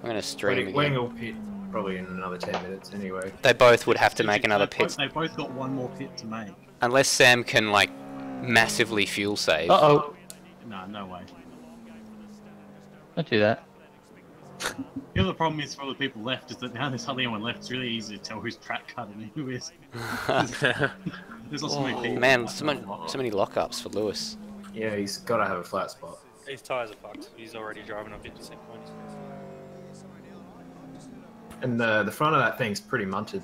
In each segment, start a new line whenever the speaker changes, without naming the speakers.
I'm going to stream again.
Wang will pit probably in another 10 minutes anyway.
They both would have to make another pit.
They both got one more pit to make.
Unless Sam can, like, massively fuel save.
Uh-oh.
Nah, no way.
Don't do that.
The other problem is for all the people left is that now there's hardly anyone left. It's really easy to tell who's track cut and who is. There's also many people.
Man, so many lockups for Lewis.
Yeah, he's got to have a flat spot.
His tyres are fucked. He's already driving on 50% points.
And the front of that thing's pretty munted.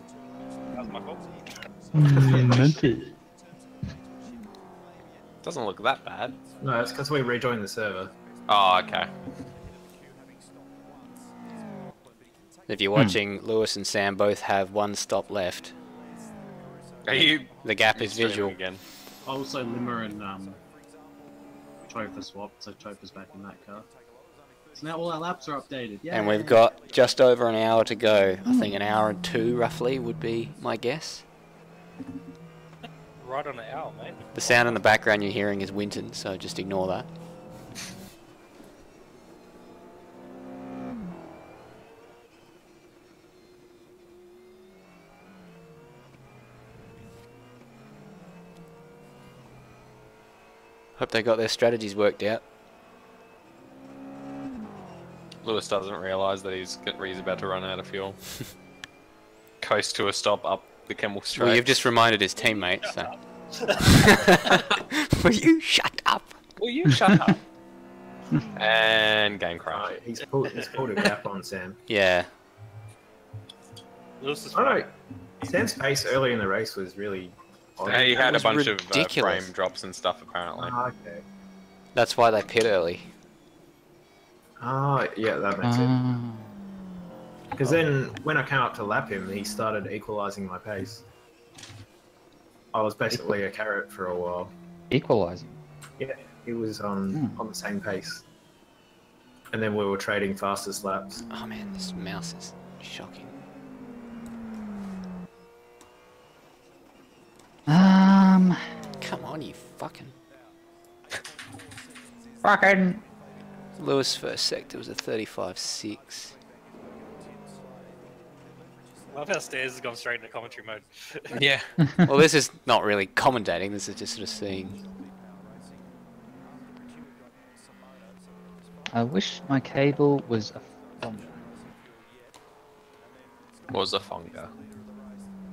That was my fault.
Munted.
Doesn't look that bad.
No, it's because we rejoined the server.
Oh, okay.
If you're watching, Lewis and Sam both have one stop left.
Are you?
The gap is visual.
Again.
Also, Limmer and Chauffeur swapped, so Chauffeur's back in that car. So now all our laps are updated. Yay.
And we've got just over an hour to go. I think an hour and 2 roughly would be my guess.
Right on the hour, mate.
The sound in the background you're hearing is Winton, so just ignore that. Hope they got their strategies worked out.
Lewis doesn't realise that he's about to run out of fuel. Coast to a stop up the Kemmel Straight.
Well, you've just reminded his teammates. So. Will you shut up?
Will you shut up? And game crash.
He's pulled a gap on Sam.
Yeah.
Lewis is
Alright. Sam's pace early in the race was really odd.
Yeah, he had a bunch of
ridiculous.
frame drops and stuff apparently.
Okay.
That's why they pit early.
Oh, yeah, that makes sense. Because then, when I came up to lap him, he started equalising my pace. I was basically a carrot for a while.
Equalising?
Yeah, he was on the same pace. And then we were trading fastest laps.
Oh man, this mouse is shocking. Come on, you fucking...
Fucking...
Lewis' first sector was a 35.6.
Love how Stairs has gone straight into commentary mode.
Yeah.
Well, this is not really commentating, this is just sort of seeing.
I wish my cable was a phone.
Was a funga.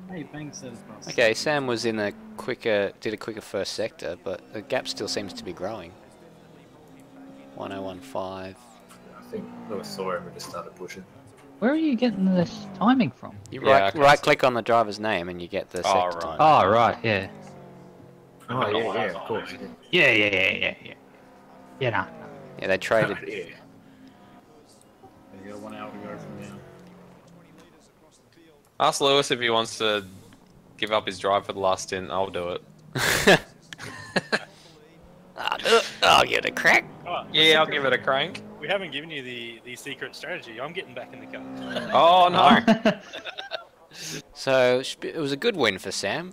Hey, Bang said across.
Okay, Sam was in a quicker, did a quicker first sector, but the gap still seems to be growing. 1015.
I think Lewis saw him and just started pushing.
Where are you getting this timing from?
You
Yeah,
right click on the driver's name and you get the sector time.
Oh, right, yeah.
Oh, yeah, of course.
Yeah. Yeah, nah.
Yeah, they traded.
Yeah.
You got 1 hour to go from now.
Ask Lewis if he wants to give up his drive for the last stint. I'll do it.
I'll give it a crack.
Oh,
Yeah, I'll give it a crank.
we haven't given you the secret strategy. I'm getting back in the car.
Oh no!
So it was a good win for Sam.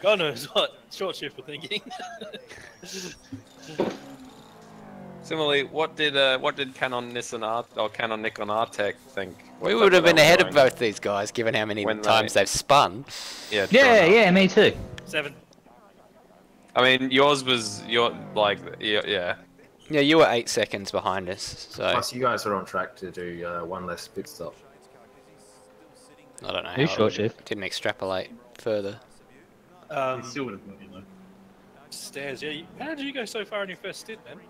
God knows what short shift we're thinking.
Similarly, what did Canon Nissan or Canon Nikon Artec think?
We would have been ahead of both these guys, given how many times they've spun.
Yeah. true enough.
Yeah, me too.
7.
I mean, yours was yeah.
Yeah, you were 8 seconds behind us, so
Plus, you guys are on track to do one less pit stop.
I don't know.
Who's
how
short shift?
Didn't extrapolate further.
He still would have got you though.
Stairs, yeah. How did you go so far in your first stint, man?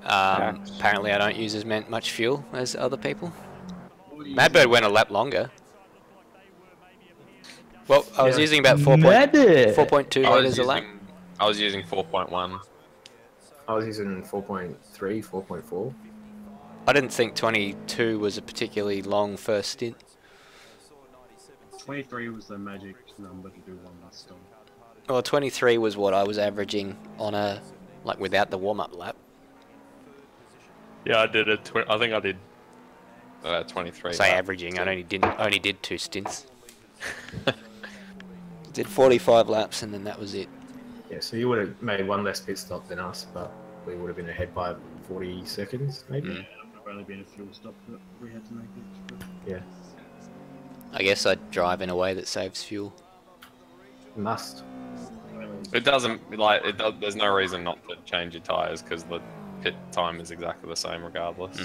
Apparently, I don't use as much fuel as other people. Madbird went a lap longer. Well, I was using about 4.2 liters a lap.
I was using 4.1.
I was using 4.3, 4.4.
I didn't think 22 was a particularly long first stint.
23 was the magic number to do one last stop.
Well, 23 was what I was averaging on a, like, without the warm-up lap.
Yeah, I did it. I think I did 23.
Say averaging. I only did 2 stints. Did 45 laps and then that was it.
Yeah, so you would have made one less pit stop than us, but we would have been ahead by 40 seconds, maybe.
Yeah, it would have only been a fuel stop that we had to make extra.
Yeah,
I guess I'd drive in a way that saves fuel.
must.
It doesn't like it. There's no reason not to change your tires because the pit time is exactly the same regardless.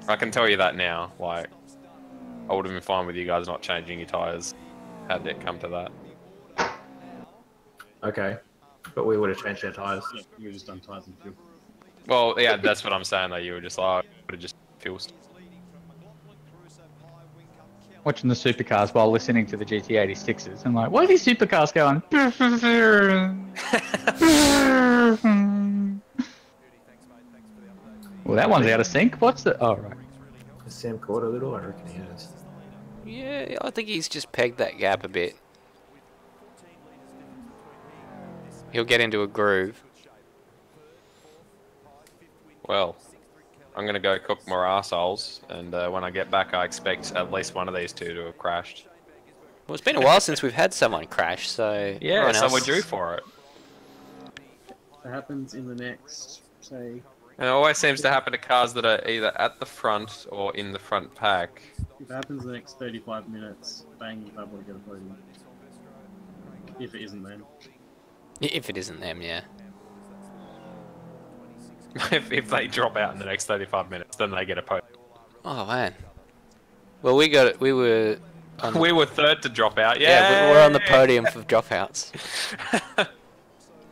I can tell you that now. Like, I would have been fine with you guys not changing your tires had it come to that.
Okay, but we would have changed our tires.
Yeah, we just done tyres and fuel.
Well, yeah, that's what I'm saying. Though you were just like, would have just fuel.
Watching the supercars while listening to the GT86s. I'm like, what are these supercars going? Well, that one's out of sync. What's the... Oh, right.
Has Sam caught a little? I reckon he has.
Yeah, I think he's just pegged that gap a bit. He'll get into a groove.
Well, I'm gonna go cook more arseholes, and when I get back, I expect at least one of these two to have crashed.
Well, it's been a while since we've had someone crash, so...
Yeah,
everyone
so
else-
we're due for it.
It happens in the next, say,
And it always seems to happen to cars that are either at the front or in the front pack.
if it happens in the next 35 minutes, bang, we'll be able to get a podium. If it isn't them.
If it isn't them, yeah.
If they drop out in the next 35 minutes, then they get a podium.
Oh, man. Well, we were... On
We were third to drop out.
Yeah, we're on the podium for dropouts.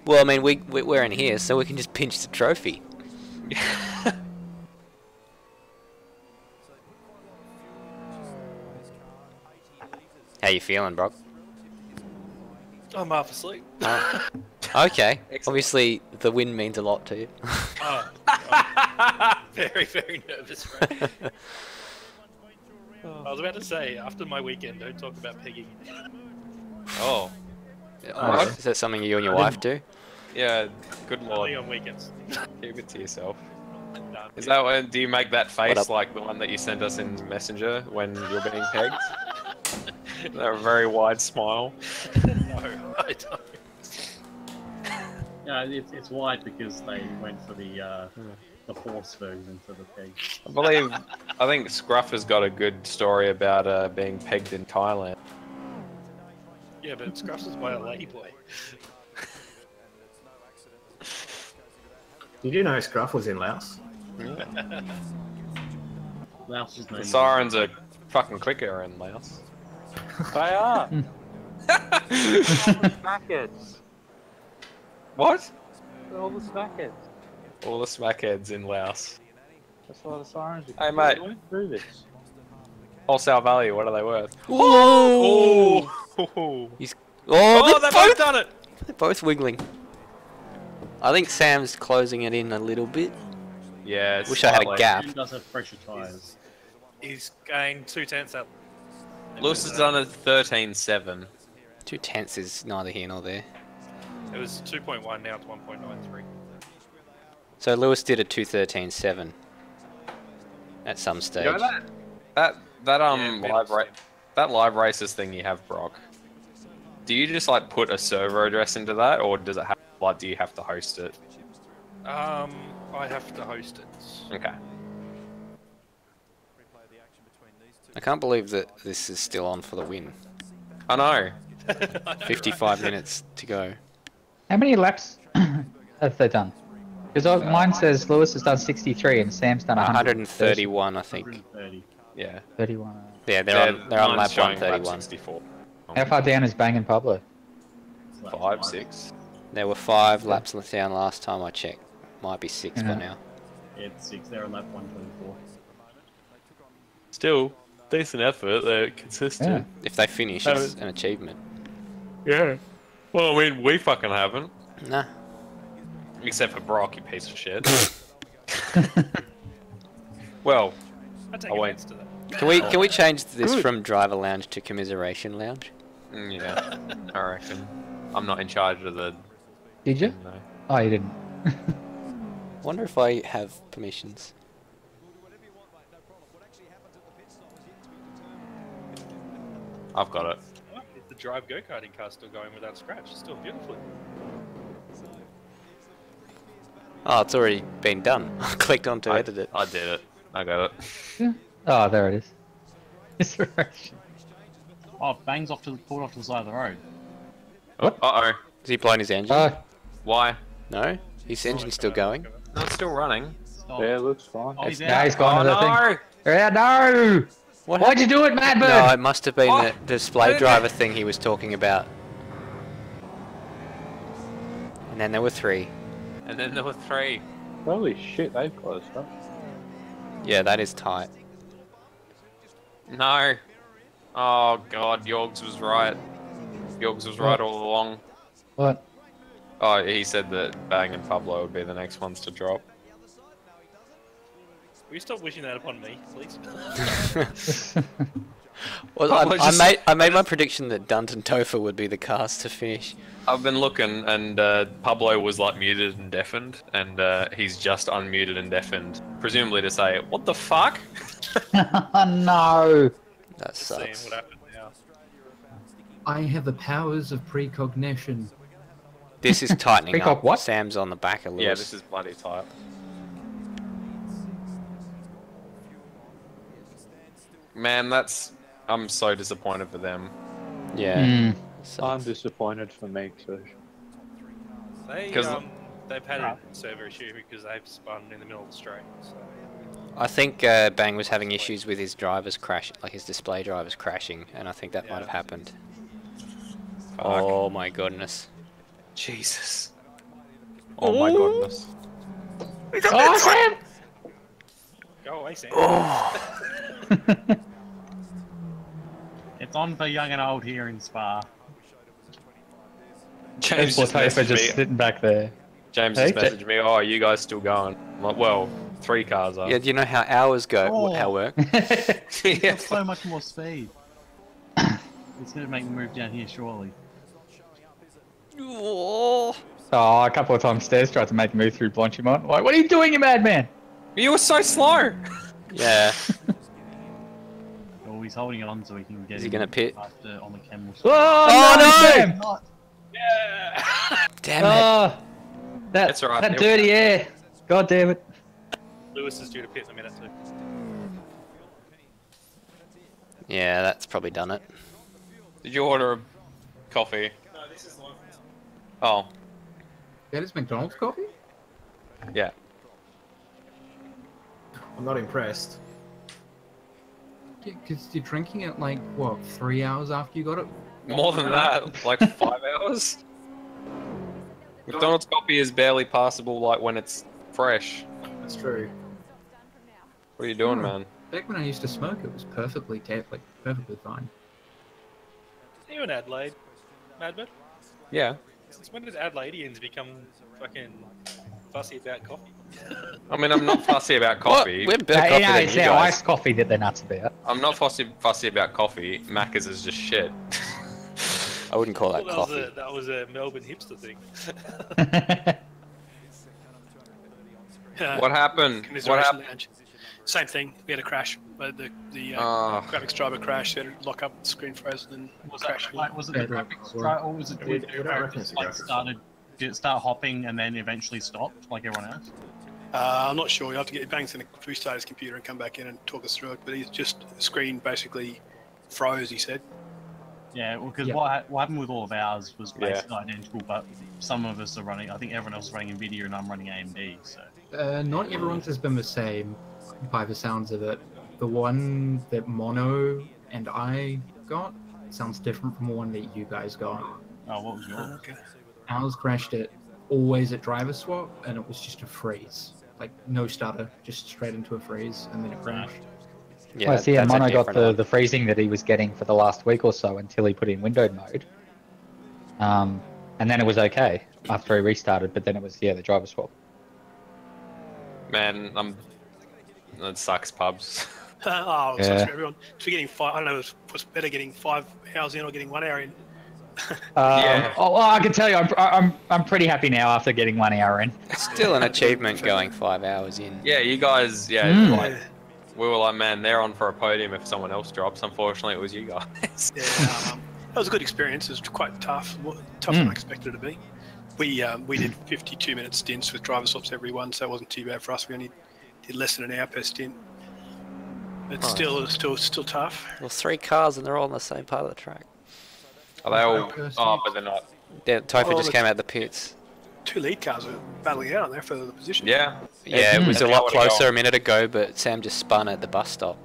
Well, I mean, we're in here, so we can just pinch the trophy. How you feeling, Brock?
I'm half asleep.
Okay. Obviously, the win means a lot to you.
Oh, I'm very, very nervous. Right? I was about to say, after my weekend, don't talk about pegging.
Oh,
Oh, is that something you and your wife do?
yeah. Good
Only
lord.
on weekends.
Keep it to yourself.
Nah,
Is that when? Do you make that
What
face
up?
like the one that you sent us in Messenger when you're being pegged? That very wide smile.
No, I don't.
Yeah, it's wide because they went for the horse version for the peg.
I think Scruff has got a good story about being pegged in Thailand.
Yeah, but Scruffs is by a lady boy.
Did you know Scruff was in Laos?
Laos is known
The
as-
sirens are fucking quicker in Laos.
They are. Smackheads.
What?
All the smackheads.
All the smackheads in Laos.
That's why the sirens are.
Hey, mate.
We went through this.
Wholesale value, what are they worth?
Whoa!
Oh,
He's...
oh
they're
they've both done it!
They're both wiggling. I think Sam's closing it in a little bit.
Yeah, it's
Wish I had a
slightly.
gap.
It does have fresher tyres.
He's gained 2/10 up.
Lewis has done a 13.7.
2/10 is neither here nor there.
It was 2.1, now it's 1.93.
So Lewis did a 2:13.7 at some stage.
You know that
Yeah,
that live races thing you have, Brock. Do you just like put a server address into that, or does it have like do you have to host it?
I have to host it.
Okay.
I can't believe that this is still on for the win.
I know.
55 minutes to go.
How many laps have they done? Because mine says Lewis has done 63 and Sam's done
131, I think.
130.
Yeah.
31.
Yeah, they're on lap
mine's showing
131.
64.
How far down is Bang and Pablo?
It's like
5, 6.
There were 5 laps down last time I checked. Might be 6 by
Yeah.
now.
Yeah, it's 6. They're on lap 124.
Still, decent effort. They're consistent.
Yeah.
If they finish, it's an achievement.
Yeah. Well, I mean, we fucking haven't.
Nah.
Except for Brock, you piece of shit. Well,
I take
I won't.
offense to that.
Can we change this from driver lounge to commiseration lounge?
yeah, I reckon. I'm not in charge of the...
Did you?
No.
Oh, you didn't.
Wonder if I have permissions.
I've got it.
the drive go-karting car still going without a scratch. It's still beautifully.
Oh, it's already been done. I clicked on to edit it.
I did it. I got it.
Yeah. Oh, there it is. It's right.
Oh, Bang's pulled off to the side of the road.
What?
Uh-oh.
Is he blowing his engine?
Oh,
Why?
No? His engine's still going?
No, it's still running.
Stop.
Yeah, it looks fine.
Oh, he's
now
out.
he's gone to the
no!
thing. Yeah, no! Why'd you do it, Madbird?
No, it must have been
What?
the display driver thing he was talking about. And then there were 3.
And then there were 3.
Holy shit, they've closed up.
Yeah, that is tight.
No. Oh god, Yorgs was right. Yorgs was right all along.
What?
Oh, he said that Bang and Pablo would be the next ones to drop.
Will you stop wishing that upon me, please?
Well,
Pablo
I made my prediction that Dunt and Topher would be the cars to finish.
I've been looking, and Pablo was like muted and deafened, and he's just unmuted and deafened, presumably to say, "What the fuck?"
Oh, no!
That
Seeing
sucks.
what happened now.
I have the powers of precognition.
This is tightening
Pick up
up.
what?
Sam's on the back of Lewis.
Yeah, this is bloody tight. Man, I'm so disappointed for them.
Yeah.
Mm.
I'm
Sucks.
disappointed for me too.
They've had a server issue because they've spun in the middle of the straight. So.
I think Bang was having issues with his drivers crashing, like his display drivers crashing, and I think that might have happened.
Fuck.
Oh my goodness.
Jesus. Oh my goodness.
Oh, Sam!
Go away, Sam.
It's on for young and old here in Spa.
James
There's
just
Topher
messaged
just
me.
sitting back there.
James
Hey,
just messaged me. Oh, are you guys still going? I'm like, well, 3 cars are.
Yeah, do you know how hours go?
Oh.
How work?
It's
Yeah.
got so much more speed. It's gonna make me move down here, surely.
Oh.
Oh, a couple of times Stairs tried to make a move through Blanchimont. Like, what are you doing, you madman?
You were so slow.
Yeah.
Oh, he's holding it on so he can get
Is he
in
gonna pit?
after on the camel.
Oh,
Oh, no!
Sam!
Damn it.
Oh,
That's all right.
that dirty air. God damn it.
Lewis is due to pit in a minute too.
Yeah, that's probably done it.
Did you order a coffee?
No, this is the one.
Oh,
That is McDonald's coffee?
yeah.
I'm not impressed. Yeah, because you're drinking it like, what, 3 hours after you got it?
More than that, like 5 hours. McDonald's coffee is barely passable, like when it's fresh.
That's true.
What are you doing,
Hmm.
man?
Back when I used to smoke, it was perfectly perfectly fine.
Are you in Adelaide, Madbird?
Yeah.
Since when did Adelaideans become fucking fussy about coffee?
I mean, I'm not fussy about coffee.
We're better coffee than
It's
you
our
guys.
iced coffee that they're nuts about.
I'm not fussy about coffee. Macca's is just shit.
I wouldn't call that
Well,
coffee.
that was a Melbourne hipster thing.
What happened? What
Commiseration
happened?
Lounge. Same thing. We had a crash. The
Oh.
graphics driver crashed. They had to lock up, the screen froze, and then
Was
crashed.
it like was it the
Yeah,
graphics
well,
drive or was it
we-
the
we don't reckon it's
just
a
like
graphics
started? Did it start hopping and then eventually stopped like everyone else?
I'm not sure. You'll have to get Banks to restart his computer and come back in and talk us through it. But he's just screen basically froze. He said.
Yeah, well, because
Yeah.
what happened with all of ours was
Yeah.
basically identical, but some of us are running. I think everyone else is running NVIDIA and I'm running AMD. So
Not everyone's has been the same, by the sounds of it. The one that Mono and I got sounds different from the one that you guys got.
oh, what was yours?
Okay.
Ours crashed it always at driver swap, and it was just a freeze. Like, no stutter, just straight into a freeze, and then it crashed.
Yeah,
Well, see,
that's a
Mono got
different
the freezing that he was getting for the last week or so until he put in windowed mode. And then it was okay after he restarted, but then it was, yeah, the driver swap.
Man, that sucks, pubs.
Oh,
Yeah.
so for everyone. So getting 5. I don't know. What's better, getting 5 hours in or getting 1 hour in?
Yeah.
Oh, well, I can tell you, I'm pretty happy now after getting 1 hour in.
It's still an achievement going 5 hours in.
Yeah, you guys. Yeah,
Mm.
like we were like, man, they're on for a podium if someone else drops. Unfortunately, it was you guys.
Yeah. That was a good experience. It was quite tough, tougher than I expected it to be. We did 52-minute stints with driver swaps every one, so it wasn't too bad for us. We only did less than an hour per stint. It's still tough.
Well, 3 cars and they're all on the same part of the track.
Are they all? Oh, but they're not.
Yeah, Topher just came out the pits.
2 lead cars are battling out on there for the position.
Yeah.
Yeah, it was a
And
lot
how would it go?
closer a minute ago, but Sam just spun at the bus stop.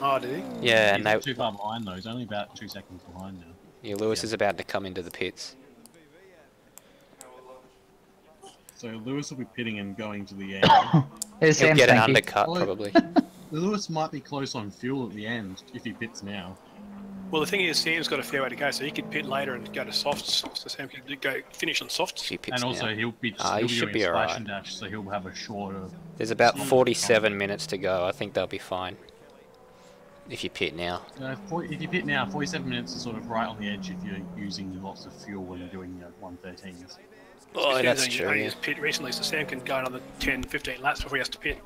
Oh, did he?
Yeah, and
He's
they,
too far behind though. He's only about 2 seconds behind now.
yeah, Lewis is about to come into the pits.
So Lewis will be pitting and going to the end.
Here's
He'll
Sam
get an
Stanky.
undercut,
Oh,
probably.
Lewis might be close on fuel at the end if he pits now.
Well, the thing is, Sam's got a fair way to go, so he could pit later and go to softs. So Sam could go finish on softs.
If he pits
And also
now.
he'll be
Ah, he should
doing
be
a splash
alright.
and dash, so he'll have a shorter.
There's about 47 minutes to go. I think they'll be fine. If you pit now.
If you pit now, 47 minutes is sort of right on the edge if you're using lots of fuel when you're doing 113s.
Oh,
Sam's
that's
only-
true.
only
Yeah.
just pit recently, so Sam can go another 10, 15 laps before he has to pit.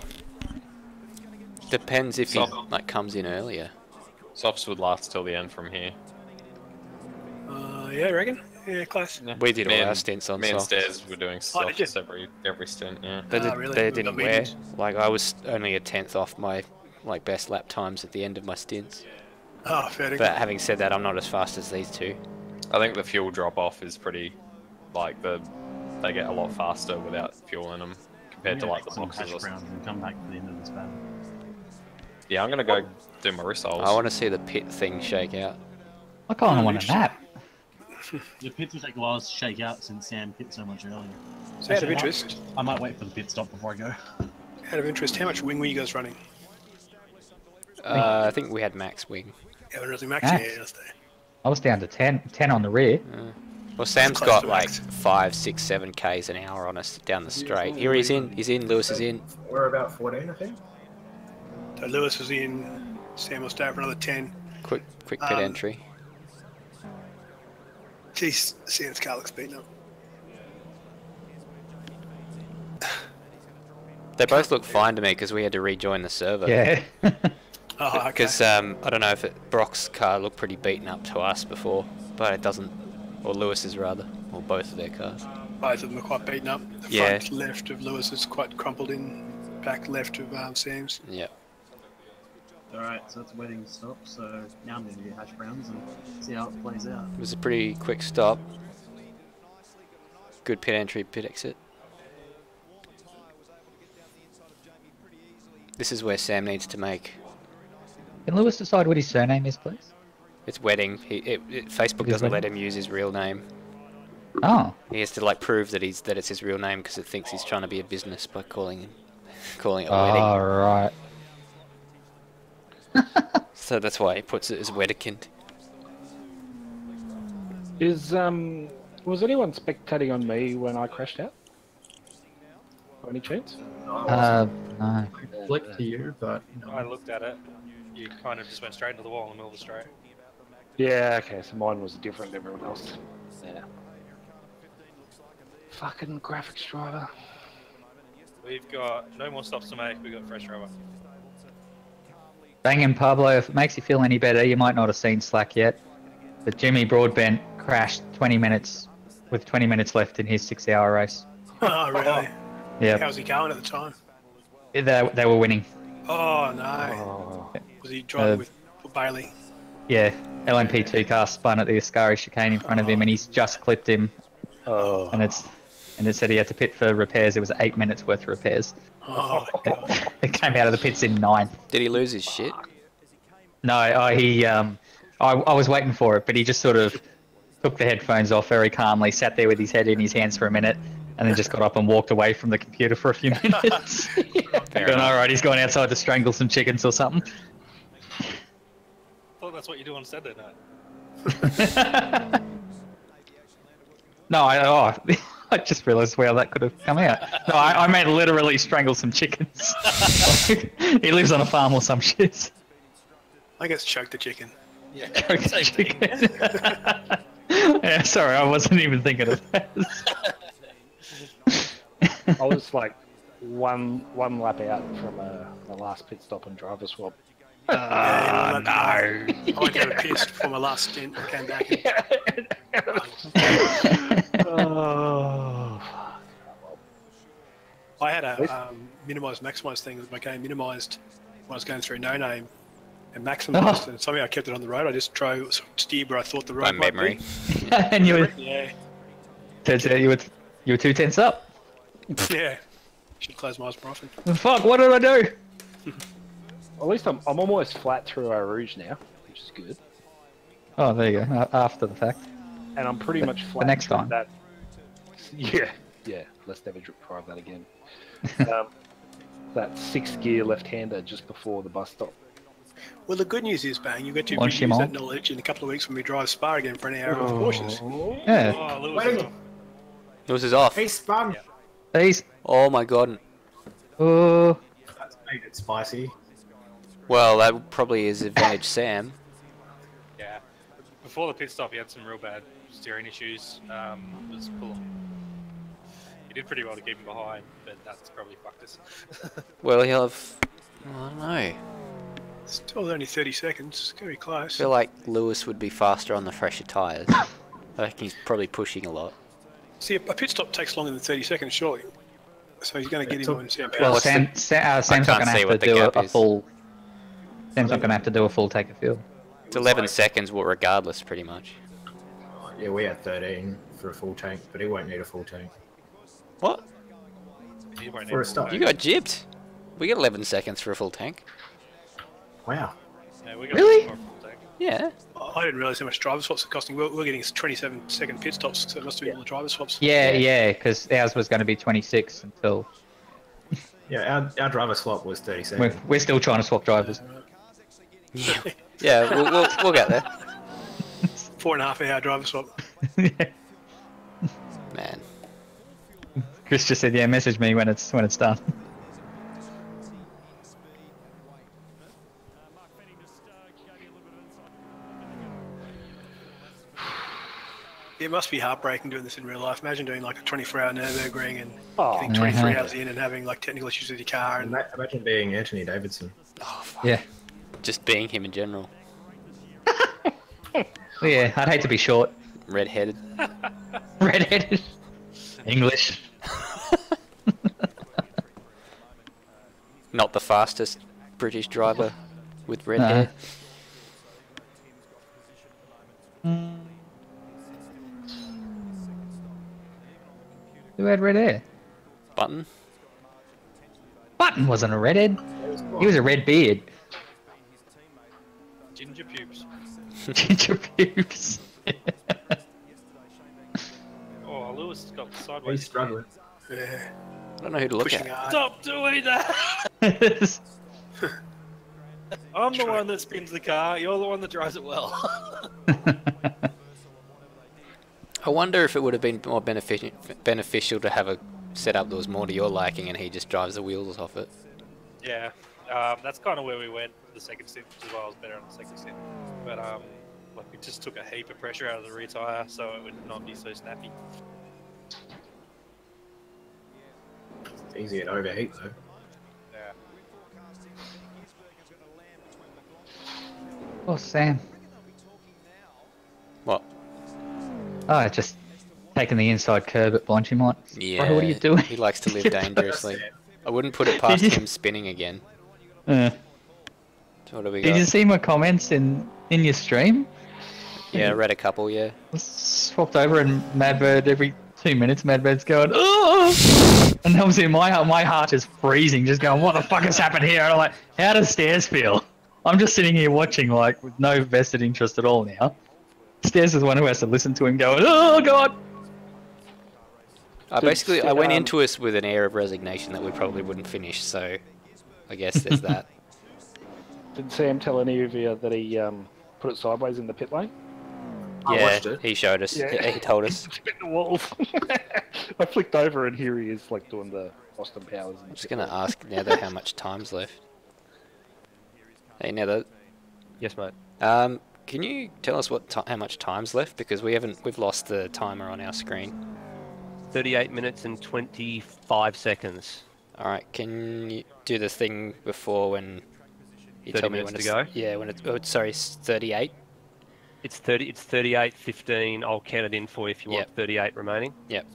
Depends if he
So-
like comes in earlier.
Softs would last till the end from here.
Yeah, I reckon? Yeah, close.
Yeah.
We did
Me
all
and-
our stints on
Me and
softs.
Stairs were doing
Oh, did you?
softs every stint. Yeah.
But
really?
they
Well,
didn't
we
wear.
didn't.
Like I was only a 10th off my like best lap times at the end of my stints.
Oh, fair enough.
But having said that, I'm not as fast as these two.
I think the fuel drop off is pretty, like they get a lot faster without fuel in them compared to like the
some
boxes.
hash browns and come back to the end of this battle.
Yeah, I'm gonna go do my rissoles.
I want to see the pit thing shake out.
I kind of want a nap.
The pits will take a while to shake out since Sam pit so much earlier.
So out of
Actually,
interest,
I might wait for the pit stop before I go.
out of interest, how much wing were you guys running?
I think we had max wing.
Yeah, really max.
Max?
Yeah, that's there.
I was down to 10 on the rear.
Well, Sam's
close
got
to
like
max.
5, 6, 7 k's an hour on us down the straight. Here he's in. He's in. Lewis is in.
We're about 14, I think.
So Lewis was in, Sam will stay for another 10.
Quick pit entry.
Jeez, Sam's car looks beaten up.
They both look fine to me because we had to rejoin the server.
Yeah.
Oh, okay.
Because I don't know if Brock's car looked pretty beaten up to us before, but it doesn't. Or Lewis's rather, or both of their cars.
Both of them are quite beaten up. The
Yeah.
front left of Lewis is quite crumpled in. Back left of Sam's.
Yep.
Alright, so it's waiting to stop, so now I'm going to get hash browns and see how it plays out.
It was a pretty quick stop. Good pit entry, pit exit. This is where Sam needs to make.
Can Lewis decide what his surname is, please?
It's Wedding. Facebook
It is
doesn't let
Wedding?
him use his real name.
Oh.
He has to like prove that it's his real name because it thinks he's trying to be a business by calling it Wedding.
Oh, right.
So that's why he puts it as Wedderkind.
Was anyone spectating on me when I crashed out? By any chance?
No.
Flick to you, but
I looked at it. You kind of just went straight into the wall in the middle of the straight.
Yeah, okay, so mine was different than everyone else. Yeah. Fucking graphics driver.
We've got no more stops to make. We've got fresh rubber.
Banging Pablo, if it makes you feel any better, you might not have seen Slack yet, but Jimmy Broadbent crashed 20 minutes with 20 minutes left in his 6-hour race.
Oh, really?
Yeah,
How's he going at the time?
they were winning.
Oh, no.
Oh.
Was he driving
Uh,
with Bailey?
Yeah, LMP2 car spun at the Ascari chicane in front of him, and he's just clipped him.
Oh.
And it said he had to pit for repairs. It was 8 minutes worth of repairs.
Oh, my God.
It came out of the pits in 9.
Did he lose his shit?
No, I was waiting for it, but he just sort of took the headphones off very calmly, sat there with his head in his hands for a minute, and then just got up and walked away from the computer for a few minutes.
Fair
Going,
enough.
all right, he's gone outside to strangle some chickens or something.
I thought that's what you do on Saturday night.
No, I just realised where that could have come out. No, I meant literally strangle some chickens. He lives on a farm or some shit.
I guess choke the chicken.
Yeah,
Chicken. Yeah, sorry, I wasn't even thinking of that.
I was like one lap out from the last pit stop and driver swap,
Yeah, well,
no.
I went to have a piss before my last stint. I came back.
Oh.
I had a minimise maximise thing with my game minimised when I was going through no name and maximised, and somehow I kept it on the road. I just drove steered where I thought the road
By
might
memory.
And you were,
be. Yeah,
turns out you were 2 tenths up.
yeah. Should close my eyes more often.
Fuck, what did I do?
At least I'm almost flat through our Rouge now, which is good.
Oh, there you go. After the fact.
And I'm pretty much flat
next
through
time.
that. Yeah. Let's never drive that again. That 6th gear left-hander just before the bus stop.
Well, the good news is, Bang, you get to
On
use
Shimon.
that knowledge in a couple of weeks when we drive Spa again for an hour with Porsches.
Yeah.
Oh, Lewis is
Wait.
off.
Lewis is off.
He spun.
These.
Oh my god.
Oh.
That's made it spicy.
Well, that probably is advantage Sam.
Yeah. Before the pit stop, he had some real bad steering issues. Was pulling. He did pretty well to keep him behind, but that's probably fucked us.
Well, he'll have... I don't know. I
Still only 30 seconds. It's going to be close.
feel like Lewis would be faster on the fresher tyres. I think he's probably pushing a lot.
See, a pit stop takes longer than 30 seconds, surely. So he's going to get him on Sam
Well,
Powers.
What's
Sam's not
can't
going to
see
have
what
to
the
do
gap
a
is.
full... Sam's not going to have to do a full take of fuel.
It's 11 seconds, well, regardless, pretty much.
Yeah, we had 13 for a full tank, but he won't need a full tank.
What?
He won't
For a
need
stop.
You got gypped. We get 11 seconds for a full tank.
Wow.
Yeah, we got
Really?
more full tank.
Yeah.
I didn't realise how much driver swaps are costing. We're getting 27-second pit stops, so it must have been all the driver swaps.
Yeah, because ours was going to be 26 until...
Yeah, our driver swap was 30 seconds.
We're still trying to swap drivers.
Yeah, we'll get there.
4.5 hour driver swap.
Man.
Chris just said, yeah, message me when it's done.
It must be heartbreaking doing this in real life. Imagine doing like a 24-hour Nürburgring and
Oh,
getting 23
yeah.
hours in and having like technical issues with your car. And
Imagine being Anthony Davidson.
Oh, fuck.
Yeah.
Just being him in general.
Well, yeah, I'd hate to be short.
Red-headed.
Red-headed. English.
Not the fastest British driver with red
No.
hair.
Who had red hair?
Button.
Button wasn't a redhead. He was a red beard.
Ginger pubes.
Ginger pubes.
Oh, Lewis has got
He's
sideways.
struggling.
yeah,
I don't know who to look
pushing
at.
hard.
Stop doing that! I'm the one that spins the car. You're the one that drives it well.
I wonder if it would have been more beneficial to have a setup that was more to your liking and he just drives the wheels off it.
Yeah, that's kind of where we went for the second stint, which is why I was better on the second stint. But like we just took a heap of pressure out of the rear tyre, so it would not be so snappy.
It's easy to overheat though.
Yeah.
Oh, Sam.
What?
Oh, just taking the inside curb at Blanchimont.
Yeah.
Bro, what are you doing?
He likes to live dangerously. I wouldn't put it past
Did you-
him spinning again.
Uh,
So what do we
did
got?
you see my comments in your stream?
Yeah, I read a couple, yeah.
Swapped over and Madbird every 2 minutes. Madbird's going, oh! And obviously my heart is freezing, just going, what the fuck has happened here? And I'm like, how does Stairs feel? I'm just sitting here watching, like, with no vested interest at all now. Stairs is the one who has to listen to him going, oh god!
I
Did-
went
um,
into us with an air of resignation that we probably wouldn't finish, so I guess there's that.
Did Sam tell any of you that he put it sideways in the pit lane?
I
Yeah,
watched it.
he showed us.
Yeah.
He told us.
Spit the walls. I flicked over and here he is, like doing the Austin Powers.
I'm just gonna ask Nether how much time's left. Hey Nether,
Yes, mate.
can you tell us how much time's left? Because we've lost the timer on our screen.
38 minutes and 25 seconds.
All right, can you do the thing before when You
30
tell me
minutes
when
to go.
Yeah, when it's... Oh, sorry, it's 38.
It's 30. It's 38, 15. I'll count it in for you if you want
Yep.
38 remaining.
Yep.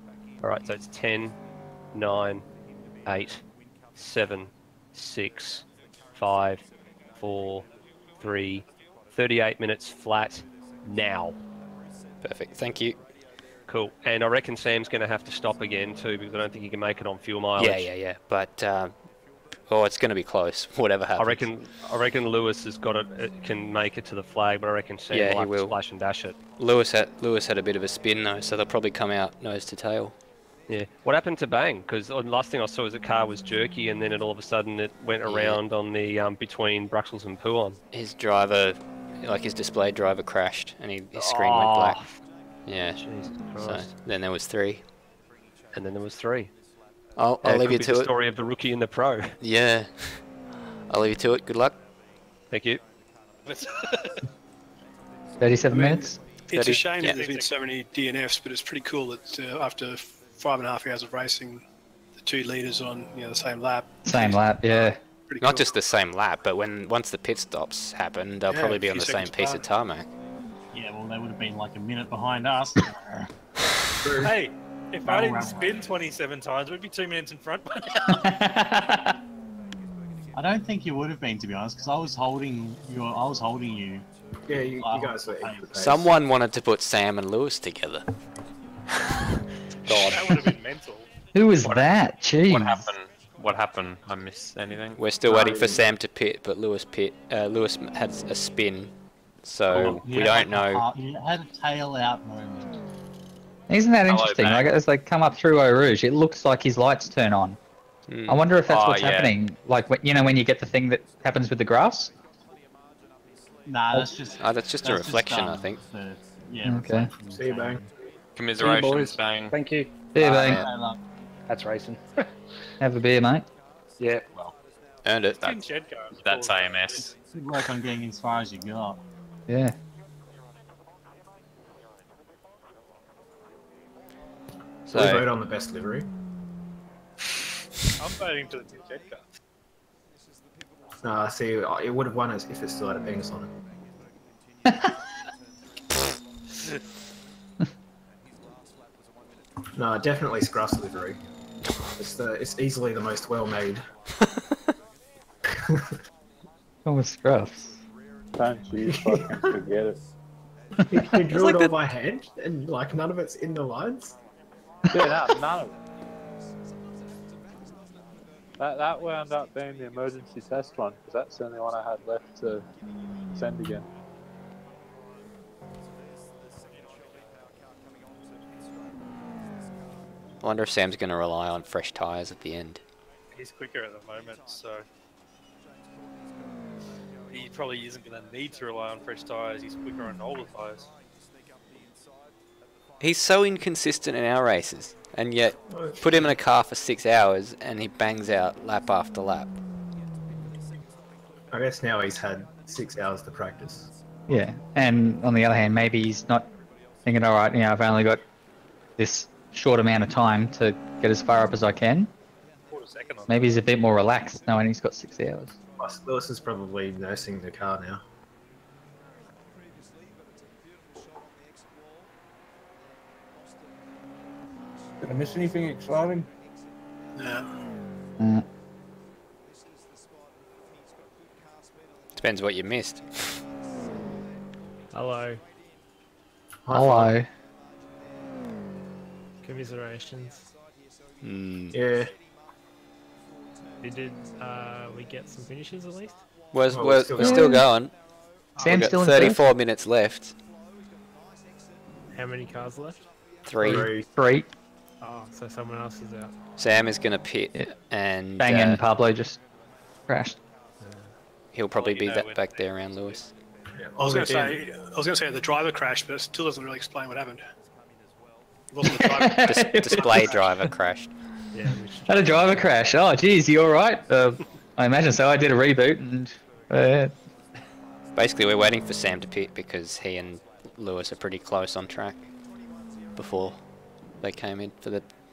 All right, so it's 10, 9, 8, 7, 6, 5, 4, 3, 38 minutes flat now.
Perfect. Thank you.
Cool. And I reckon Sam's going to have to stop again too because I don't think he can make it on fuel mileage.
Yeah. But oh, it's going to be close. Whatever happens.
I reckon Lewis has got it. Can make it to the flag, but I reckon Sam
Yeah,
will
he
have to
will.
splash and dash it.
Lewis had a bit of a spin though, so they'll probably come out nose to tail.
Yeah. What happened to Bang? Because the last thing I saw was the car was jerky, and then all of a sudden it went around on the between Bruxelles and Pouon.
His driver, like his display driver, crashed, and his screen went black. Yeah.
Jesus
So
Christ.
then there was 3.
And then there was 3.
I'll
It
leave
could
you
be
to
the
it.
story of the rookie and the pro.
Yeah. I'll leave you to it. Good luck.
Thank you.
37 minutes.
It's
30,
a shame
yeah.
that there's been so many DNFs, but it's pretty cool that after 5.5 hours of racing, the 2 leaders on the same lap.
Same lap, yeah.
Pretty
Not
cool.
just the same lap, but once the pit stops happen, they'll
Yeah,
probably be
a
on the
few
same
seconds
piece of
apart.
tarmac.
Yeah, well, they would have been like a minute behind us.
Hey, if I
Barrel
didn't
run.
spin 27 times, we'd be 2 minutes in front.
I don't think you would have been, to be honest, because I was holding you.
Yeah, you guys were equal pace.
Someone wanted to put Sam and Lewis together.
That would have been mental.
Who was that? Jeez.
What happened? What happened? I missed anything.
We're still waiting for Sam to pit, but Lewis had a spin, so we don't know.
You had a tail out moment.
Isn't that
Hello,
interesting?
Bang.
Like as they come up through Eau Rouge, it looks like his lights turn on. I wonder if that's
Oh,
what's
yeah.
happening. Like when you get the thing that happens with the grass.
Nah, that's just.
That's just a reflection, I think.
Yeah.
Okay.
See you, Bang.
Commiserations,
boys.
Bang.
Thank you.
Yeah, Bang.
Yeah.
That's racing.
Have a beer, mate.
Yeah.
Earned it.
Tin shed car.
That's AMS.
Good work on getting as far as you got.
Yeah.
So we
So
vote on the best livery.
I'm voting for the tin shed car.
Nah, see, it would have won us if it still had a penis on it. No, definitely Scruff's livery. It's easily the most well made.
Oh, with Scruffs.
Don't you fucking forget it.
You drew it all by hand, and like none of it's in the lines.
Yeah, no, none of it. That wound up being the emergency test one, because that's the only one I had left to send again.
I wonder if Sam's going to rely on fresh tyres at the end.
He's quicker at the moment, so he probably isn't going to need to rely on fresh tyres. He's quicker on older tyres.
He's so inconsistent in our races, and yet put him in a car for 6 hours and he bangs out lap after lap.
I guess now he's had 6 hours to practice.
Yeah, and on the other hand, maybe he's not thinking, all right, I've only got this short amount of time to get as far up as I can.
Quarter second on
Maybe he's a bit more relaxed knowing he's got 6 hours.
Plus, Lewis is probably nursing the car now.
Did I miss anything exciting?
Yeah.
Depends what you missed.
Hello.
Hello.
Commiserations.
Yeah.
Did we get some finishes at least?
We're
still
still
going.
going.
Sam's
We've
still
got
in
34 minutes left.
How many cars left?
3.
3.
Oh, so someone else is out.
Sam is going to pit,
Yeah.
and
Bang and Pablo just crashed.
he'll probably be
when
back there around Lewis.
I was going to say the driver crashed, but it still doesn't really explain what happened. It wasn't the driver.
Display driver crashed.
Yeah.
Had a driver crash. Oh, geez, you all right? I imagine so. I did a reboot and
Basically, we're waiting for Sam to pit because he and Lewis are pretty close on track before they came in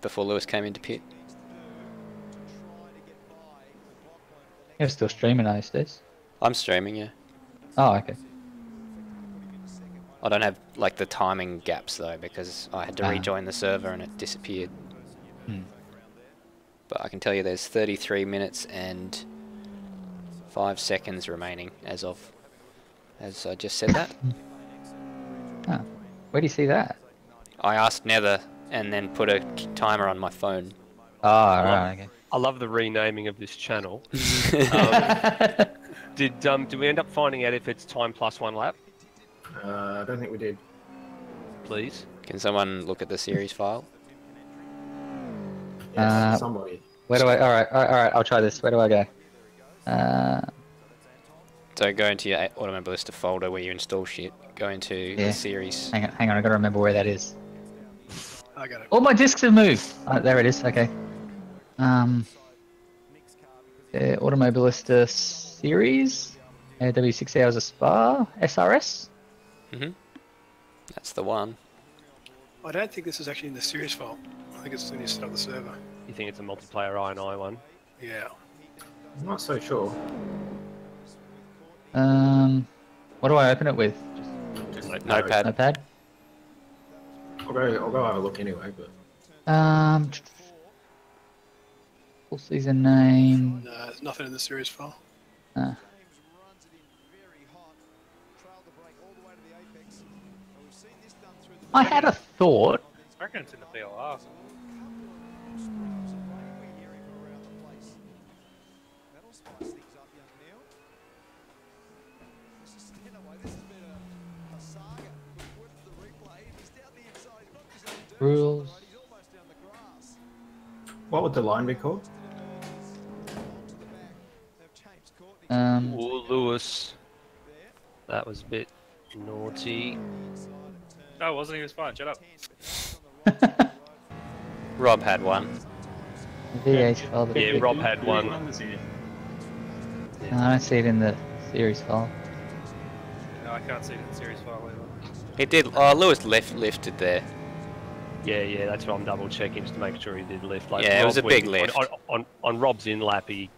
before Lewis came into pit.
you're still streaming those days.
I'm streaming, yeah.
Oh, okay.
I don't have like the timing gaps though because I had to
Ah.
rejoin the server and it disappeared.
Hmm.
But I can tell you there's 33 minutes and 5 seconds remaining as I just said that.
Huh. Where do you see that?
I asked Nether and then put a timer on my phone.
Oh, right, okay.
I love the renaming of this channel. Did we end up finding out if it's time plus 1 lap?
I don't think we did.
Please.
Can someone look at the series file?
Yes, somebody.
Where do I? All right. I'll try this. Where do I go?
So go into your Automobilista folder where you install shit. Go into the series.
Hang on. I gotta remember where that is.
I got it.
All my discs have moved. Oh, there it is. Okay. Automobilista series. W6 hours of Spa. SRS.
That's the one.
I don't think this is actually in the series file. I think it's when you set up the server.
You think it's a multiplayer INI one?
Yeah.
I'm not so sure.
What do I open it with?
Just Notepad.
Notepad.
I'll go have a look anyway. But
Full season name.
No, there's nothing in the series file.
I had a thought.
I reckon it's in the PLR.
Rules.
what would the line be called?
Oh, Lewis. That was a bit naughty.
No, it wasn't. He was fine. Shut up.
Rob had one.
VH file.
Yeah, Rob had one.
No, I don't see it in the series file.
No, I can't see it in the series file either.
He did. Oh, Lewis lifted there.
Yeah, that's what I'm double checking just to make sure he did lift. Like,
Yeah, it was a
Rob
big
went-
lift.
On Rob's in lap, he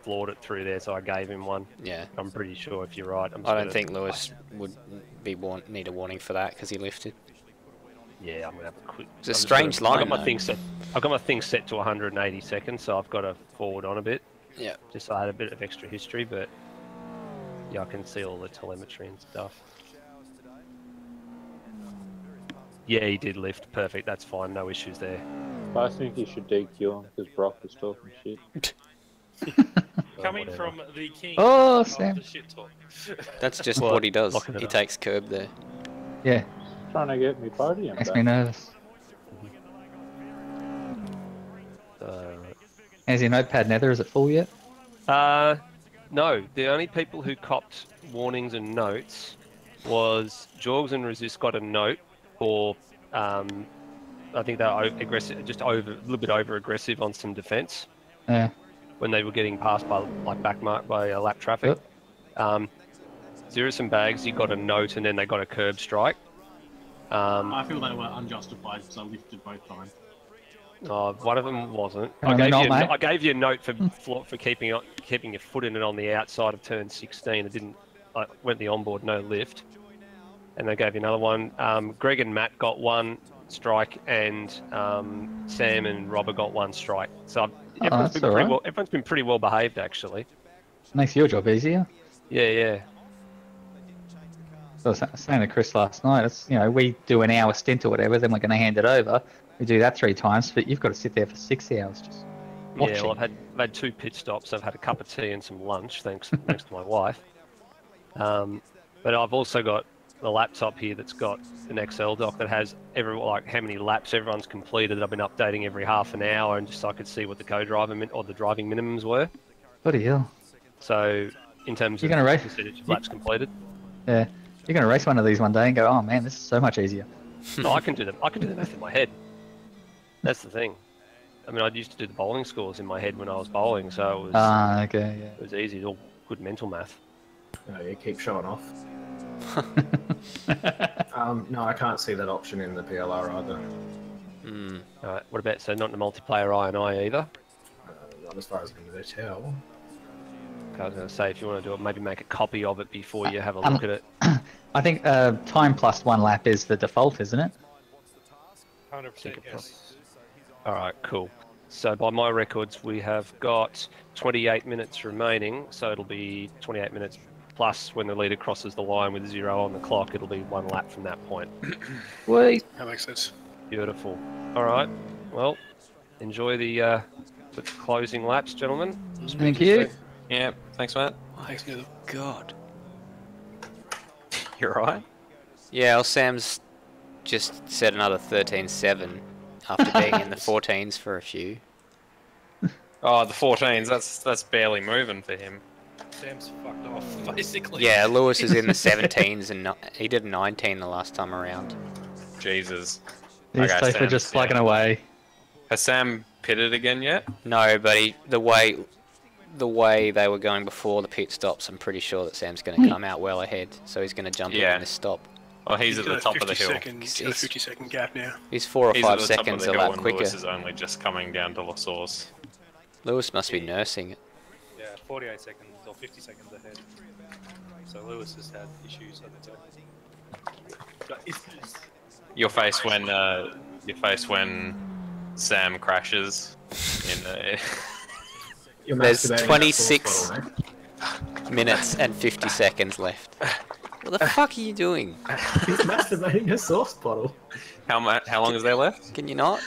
floored it through there, so I gave him one.
Yeah.
I'm pretty sure if you're right.
I don't think Lewis would need a warning for that because he lifted.
Yeah, I'm gonna have a quick.
It's a strange
I
line.
got my
though.
thing set. I got my thing set to 180 seconds, so I've got to forward on a bit.
Yeah.
Just so I had a bit of extra history, but yeah, I can see all the telemetry and stuff. Yeah, he did lift. Perfect. That's fine. No issues there.
I think you should DQ him because Brock was talking shit.
Coming
whatever.
from the king
Oh,
of
Sam.
the shit talk.
That's just
Well,
what he does.
locking it
He
up.
takes curb there.
Yeah,
Trying to get me podium
makes
back.
me nervous. Has your notepad Nether? Is it full yet?
No. The only people who copped warnings and notes was Jorgs and Resist got a note for, I think they were aggressive, just a little bit over aggressive on some defence
Yeah.
when they were getting passed by backmark by lap traffic. Zeros and Bags, you got a note and then they got a curb strike.
I feel they were unjustified because I lifted both times.
One of them wasn't.
Apparently not, mate.
I gave you a note for keeping your foot in it on the outside of turn 16. It didn't. I went the onboard, no lift. And they gave you another one. Greg and Matt got one strike, and Sam and Robert got one strike. So
that's all right.
everyone's been pretty well behaved, actually.
Makes your job easier.
Yeah.
So I was saying to Chris last night, it's, we do an hour stint or whatever, then we're going to hand it over. We do that 3 times, but you've got to sit there for 6 hours just watching.
Yeah, well, I've had 2 pit stops. I've had a cup of tea and some lunch, thanks to my wife. But I've also got the laptop here that's got an Excel doc that has how many laps everyone's completed. I've been updating every half an hour, and just so I could see what the co-driver or the driving minimums were.
Bloody hell.
So in terms
You're
of
gonna race?
percentage of laps completed,
Yeah. You're going to race one of these one day and go, oh man, this is so much easier.
no, I can do the math in my head. That's the thing. I mean, I used to do the bowling scores in my head when I was bowling, so it was
Okay, yeah.
it was easy. It's all good mental math.
No, you keep showing off. No, I can't see that option in the PLR either.
All right. What about not in the multiplayer INI either?
Not as far as I can tell.
I was going to say, if you want to do it, maybe make a copy of it before you have a look at it.
I think time plus 1 lap is the default, isn't it?
100% yes.
All right, cool. So by my records, we have got 28 minutes remaining. So it'll be 28 minutes plus when the leader crosses the line with 0 on the clock. It'll be 1 lap from that point.
Wait.
That makes sense.
Beautiful. All right. Well, enjoy the closing laps, gentlemen.
Thank you.
Yeah, thanks, Matt.
Thanks, Neil.
God.
You're right.
Yeah, well, Sam's just set another 13.7 after being in the 14s for a few.
Oh, the 14s. That's barely moving for him.
Sam's fucked off, basically.
Yeah, Lewis is in the 17s and he did 19 the last time around.
Jesus.
These
Okay,
two are just slugging away.
Has Sam pitted again yet?
No, but the way they were going before the pit stops, I'm pretty sure that Sam's going to come out well ahead, so he's going to jump in this stop.
Well, he's at the top of the hill.
He's got a 50-second gap now.
He's 4 or 5
at the
seconds
top of
a
the
lap
hill,
quicker.
Lewis is only just coming down to La Source.
Lewis must be nursing it.
Yeah, 48 seconds or 50 seconds ahead. So Lewis has had issues, I think.
Your face when Sam crashes in the...
There's 26 minutes and 50 seconds left. What the fuck are you doing?
He's masturbating a sauce bottle.
How long is there left?
Can you not?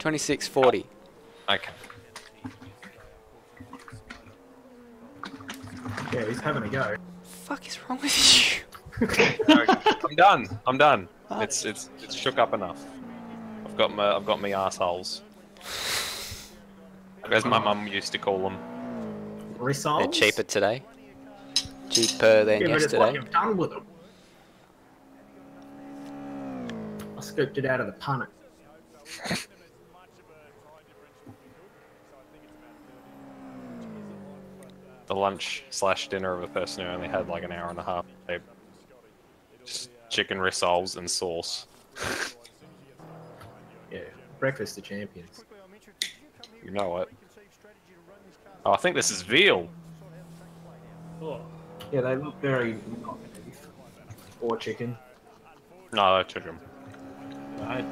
26:40.
Okay.
Yeah, he's having a go.
Fuck is wrong with you?
I'm done. It's shook up enough. I've got my assholes. As my mum used to call them.
Results?
They're cheaper today. Cheaper than
Yeah, but it's what
yesterday.
you've done with them. I scooped it out of the punnet.
The lunch/dinner of a person who only had like an hour and a half. Just chicken rissoles and sauce.
Yeah, breakfast of champions.
You know it. Oh, I think this is veal.
Oh.
Yeah, they look very not beef or chicken.
No, that's chicken.
I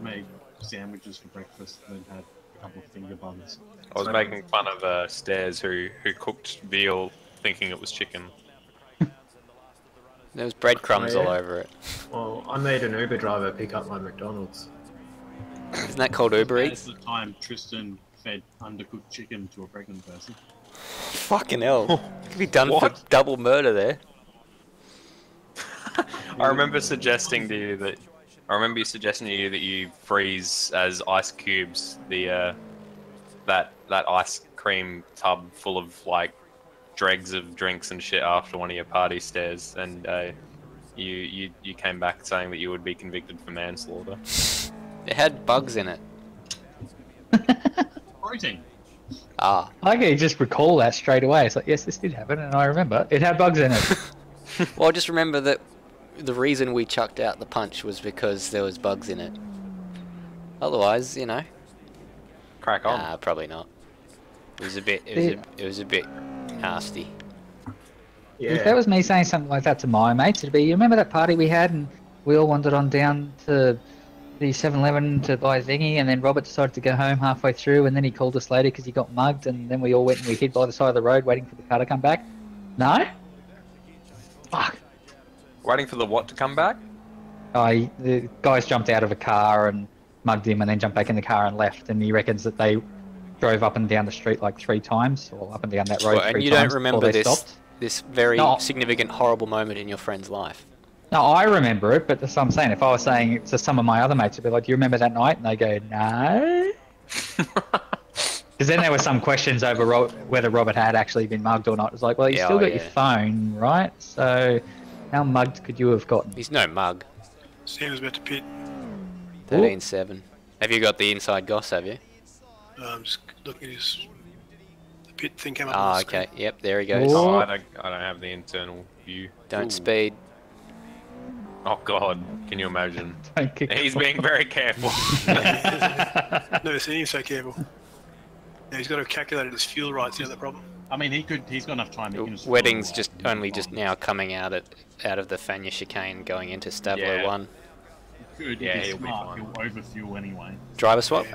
made sandwiches for breakfast and then had a couple of finger buns.
I was making fun of Stairs who cooked veal thinking it was chicken.
There was breadcrumbs
Oh, yeah?
all over it.
Well, I made an Uber driver pick up my McDonald's.
Isn't that called Uber
That's
Eats?
the time Tristan fed undercooked chicken to a pregnant person.
Fucking hell. Could be done for double murder there.
I remember suggesting to you that you freeze as ice cubes the that ice cream tub full of like dregs of drinks and shit after one of your party Stairs, and you came back saying that you would be convicted for manslaughter.
It had bugs in it.
Protein.
Ah.
I can just recall that straight away. It's like, yes, this did happen, and I remember. It had bugs in it.
Well, just remember that the reason we chucked out the punch was because there was bugs in it. Otherwise, you know.
Crack on.
Nah, probably not. It was a bit. It was a bit nasty.
If that was me saying something like that to my mates, it'd be, you remember that party we had and we all wandered on down to the 7-Eleven to buy a thingy, and then Robert decided to go home halfway through, and then he called us later because he got mugged, and then we all went and we hid by the side of the road waiting for the car to come back? No? Fuck.
Waiting for the what to come back?
The guys jumped out of a car and mugged him and then jumped back in the car and left, and he reckons that they drove up and down the street like 3 times, or up and down that road
Well,
3
and you
times
don't remember
before they
this
stopped.
this very
No.
significant, horrible moment in your friend's life.
No, I remember it, but that's what I'm saying. If I was saying it to some of my other mates, I'd be like, do you remember that night? And they go, no. Because then there were some questions over whether Robert had actually been mugged or not. It was like, well, you still got your phone, right? So how mugged could you have gotten?
He's no mug.
Sam was about to pit.
13.7. Have you got the inside goss, have you?
I'm just looking at the pit thing came up.
Ah,
on the
okay.
screen.
Yep, there he goes.
Oh, I don't have the internal view.
Don't
Ooh.
speed.
Oh god, can you imagine?
Don't kick
He's
off.
being very careful.
Never seen him so careful. Yeah, he's got to have calculated his fuel right. The other problem.
I mean, he's got enough time. He can just
Wedding's
follow
just
up and
only
move
just
on.
now coming out of the Fanya chicane, going into Stablo
Yeah.
1.
Good,
Yeah,
he's
he'll be
smart.
fine.
He'll overfuel anyway.
Driver swap,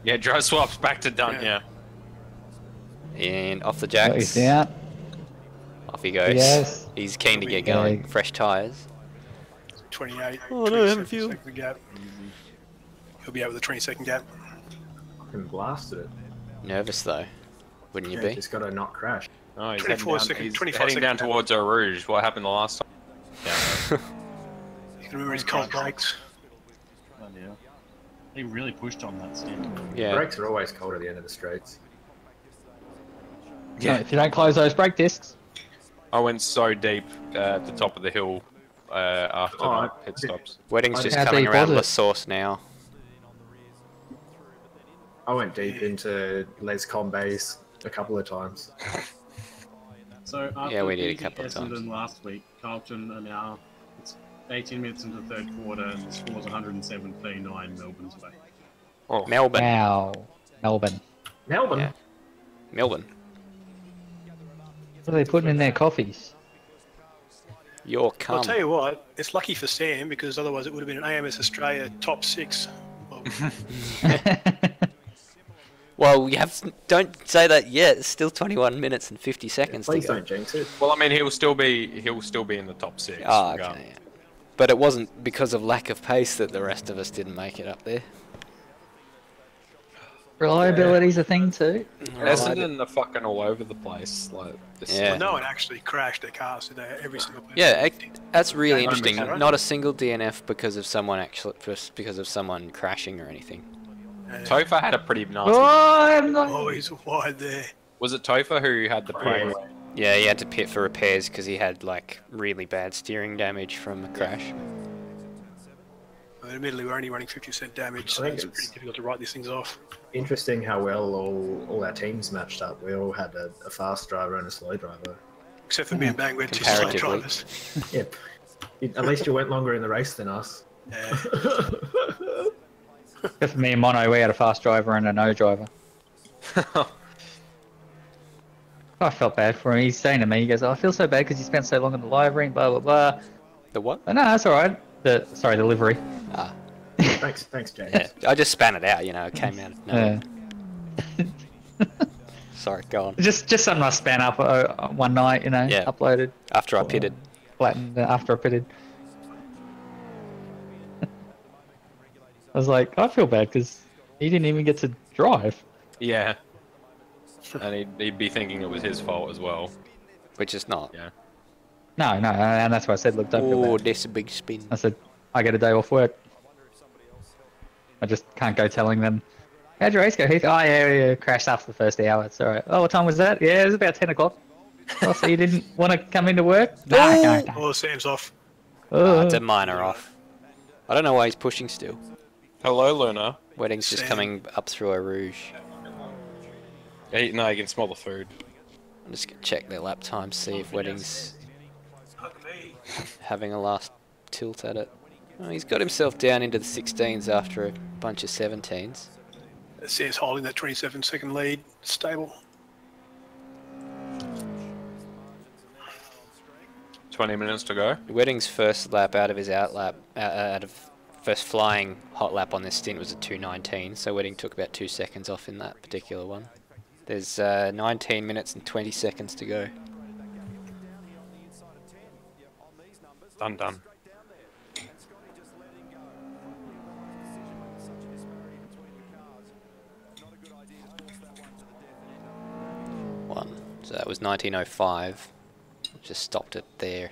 Yeah, drive swaps back to done.
Yeah.
Yeah.
and off the
Got his
jacks.
out.
Off he goes.
Yes.
He's keen to get
Yeah.
going. Fresh tyres.
28.
Oh, no,
27
fuel.
second gap. He'll be out with a 20-second gap.
Fucking blasted it.
Nervous though, wouldn't you
Yeah,
be?
just got to not crash.
Oh, he's
24
heading down,
second-
he's
25
heading down
second.
towards Eau Rouge. What happened the last time? Yeah.
You can remember his cold brakes.
Bloody hell. He really pushed on that stint.
Yeah.
Brakes are always cold at the end of the straights.
No, if you don't close those brake discs.
I went so deep at the top of the hill after
Oh,
my pit stops.
Wedding's
How
just
deep
coming around
was
La
it?
Source now.
I went deep into Les Combes a couple of times.
So after
Yeah, we did a
finishing
couple of
Essendon
times.
last week, Carlton are now it's 18 minutes into the third quarter, and the score's 107-39 Melbourne's way.
Oh,
Melbourne.
Wow. Melbourne.
Melbourne.
Yeah. Melbourne.
What are they putting in their coffees?
You're come.
I'll tell you what, it's lucky for Sam because otherwise it would have been an AMS Australia top 6. Well,
Well, you have don't say that yet. It's still 21 minutes and 50 seconds
Please
to go.
don't jinx it.
well, I mean, he'll still be in the top 6.
Oh, okay.
regardless.
Yeah. But it wasn't because of lack of pace that the rest of us didn't make it up there.
Reliability's a thing too.
Essendon are fucking all over the place. Like, this
Yeah.
well, no one actually crashed their cars today. Every single person.
Yeah, that's really
Yeah,
interesting.
100%, right?
Not a single DNF because of someone crashing or anything.
Topher had a pretty nasty.
Oh, I'm not.
Oh, he's wide there.
Was it Topher who had the pre?
Yeah, he had to pit for repairs because he had like really bad steering damage from a crash.
Well, admittedly, we're only running 50% damage, so
I think
it's
it's-
pretty difficult to write these things off.
Interesting how well all our teams matched up. We all had a fast driver and a slow driver.
Except for me and Bang, we're two slow
Comparatively.
drivers.
Yep. At least you went longer in the race than us.
Yeah.
Except for me and Mono, we had a fast driver and a no driver. I felt bad for him. He's saying to me, he goes, "Oh, I feel so bad because you spent so long in the livery and blah, blah, blah."
The what?
Oh, no, that's all right. Sorry, the livery.
Ah,
Thanks, James.
yeah. I just span it out. It came out of nowhere. Sorry, go on.
Just something I span up one night,
Yeah.
uploaded,
After I pitted.
flattened after I pitted. I was like, I feel bad because he didn't even get to drive.
Yeah. And he'd be thinking it was his fault as well.
Which is not.
Yeah.
No, and that's why I said, look, don't feel
Oh,
bad.
that's a big spin.
I said, I get a day off work. I just can't go telling them, how'd your race go, Heath? Oh, yeah, crashed after the first hour. It's all right. Oh, what time was that? Yeah, it was about 10 o'clock. Oh, so you didn't want to come into work? No.
Oh, Sam's off.
It's a minor off. I don't know why he's pushing still.
Hello, Luna.
Wedding's just
Sam.
coming up through a rouge.
No, you can smell the food.
I'm just gonna check their lap time, see if Wedding's having a last tilt at it. Oh, he's got himself down into the 16s after a bunch of 17s.
Sam's holding that 27-second lead. Stable.
20 minutes to go.
Wedding's first lap out of his out of first flying hot lap on this stint was a 2:19, so Wedding took about 2 seconds off in that particular one. There's 19 minutes and 20 seconds to go.
Done.
One. So that was 1905. Just stopped it there.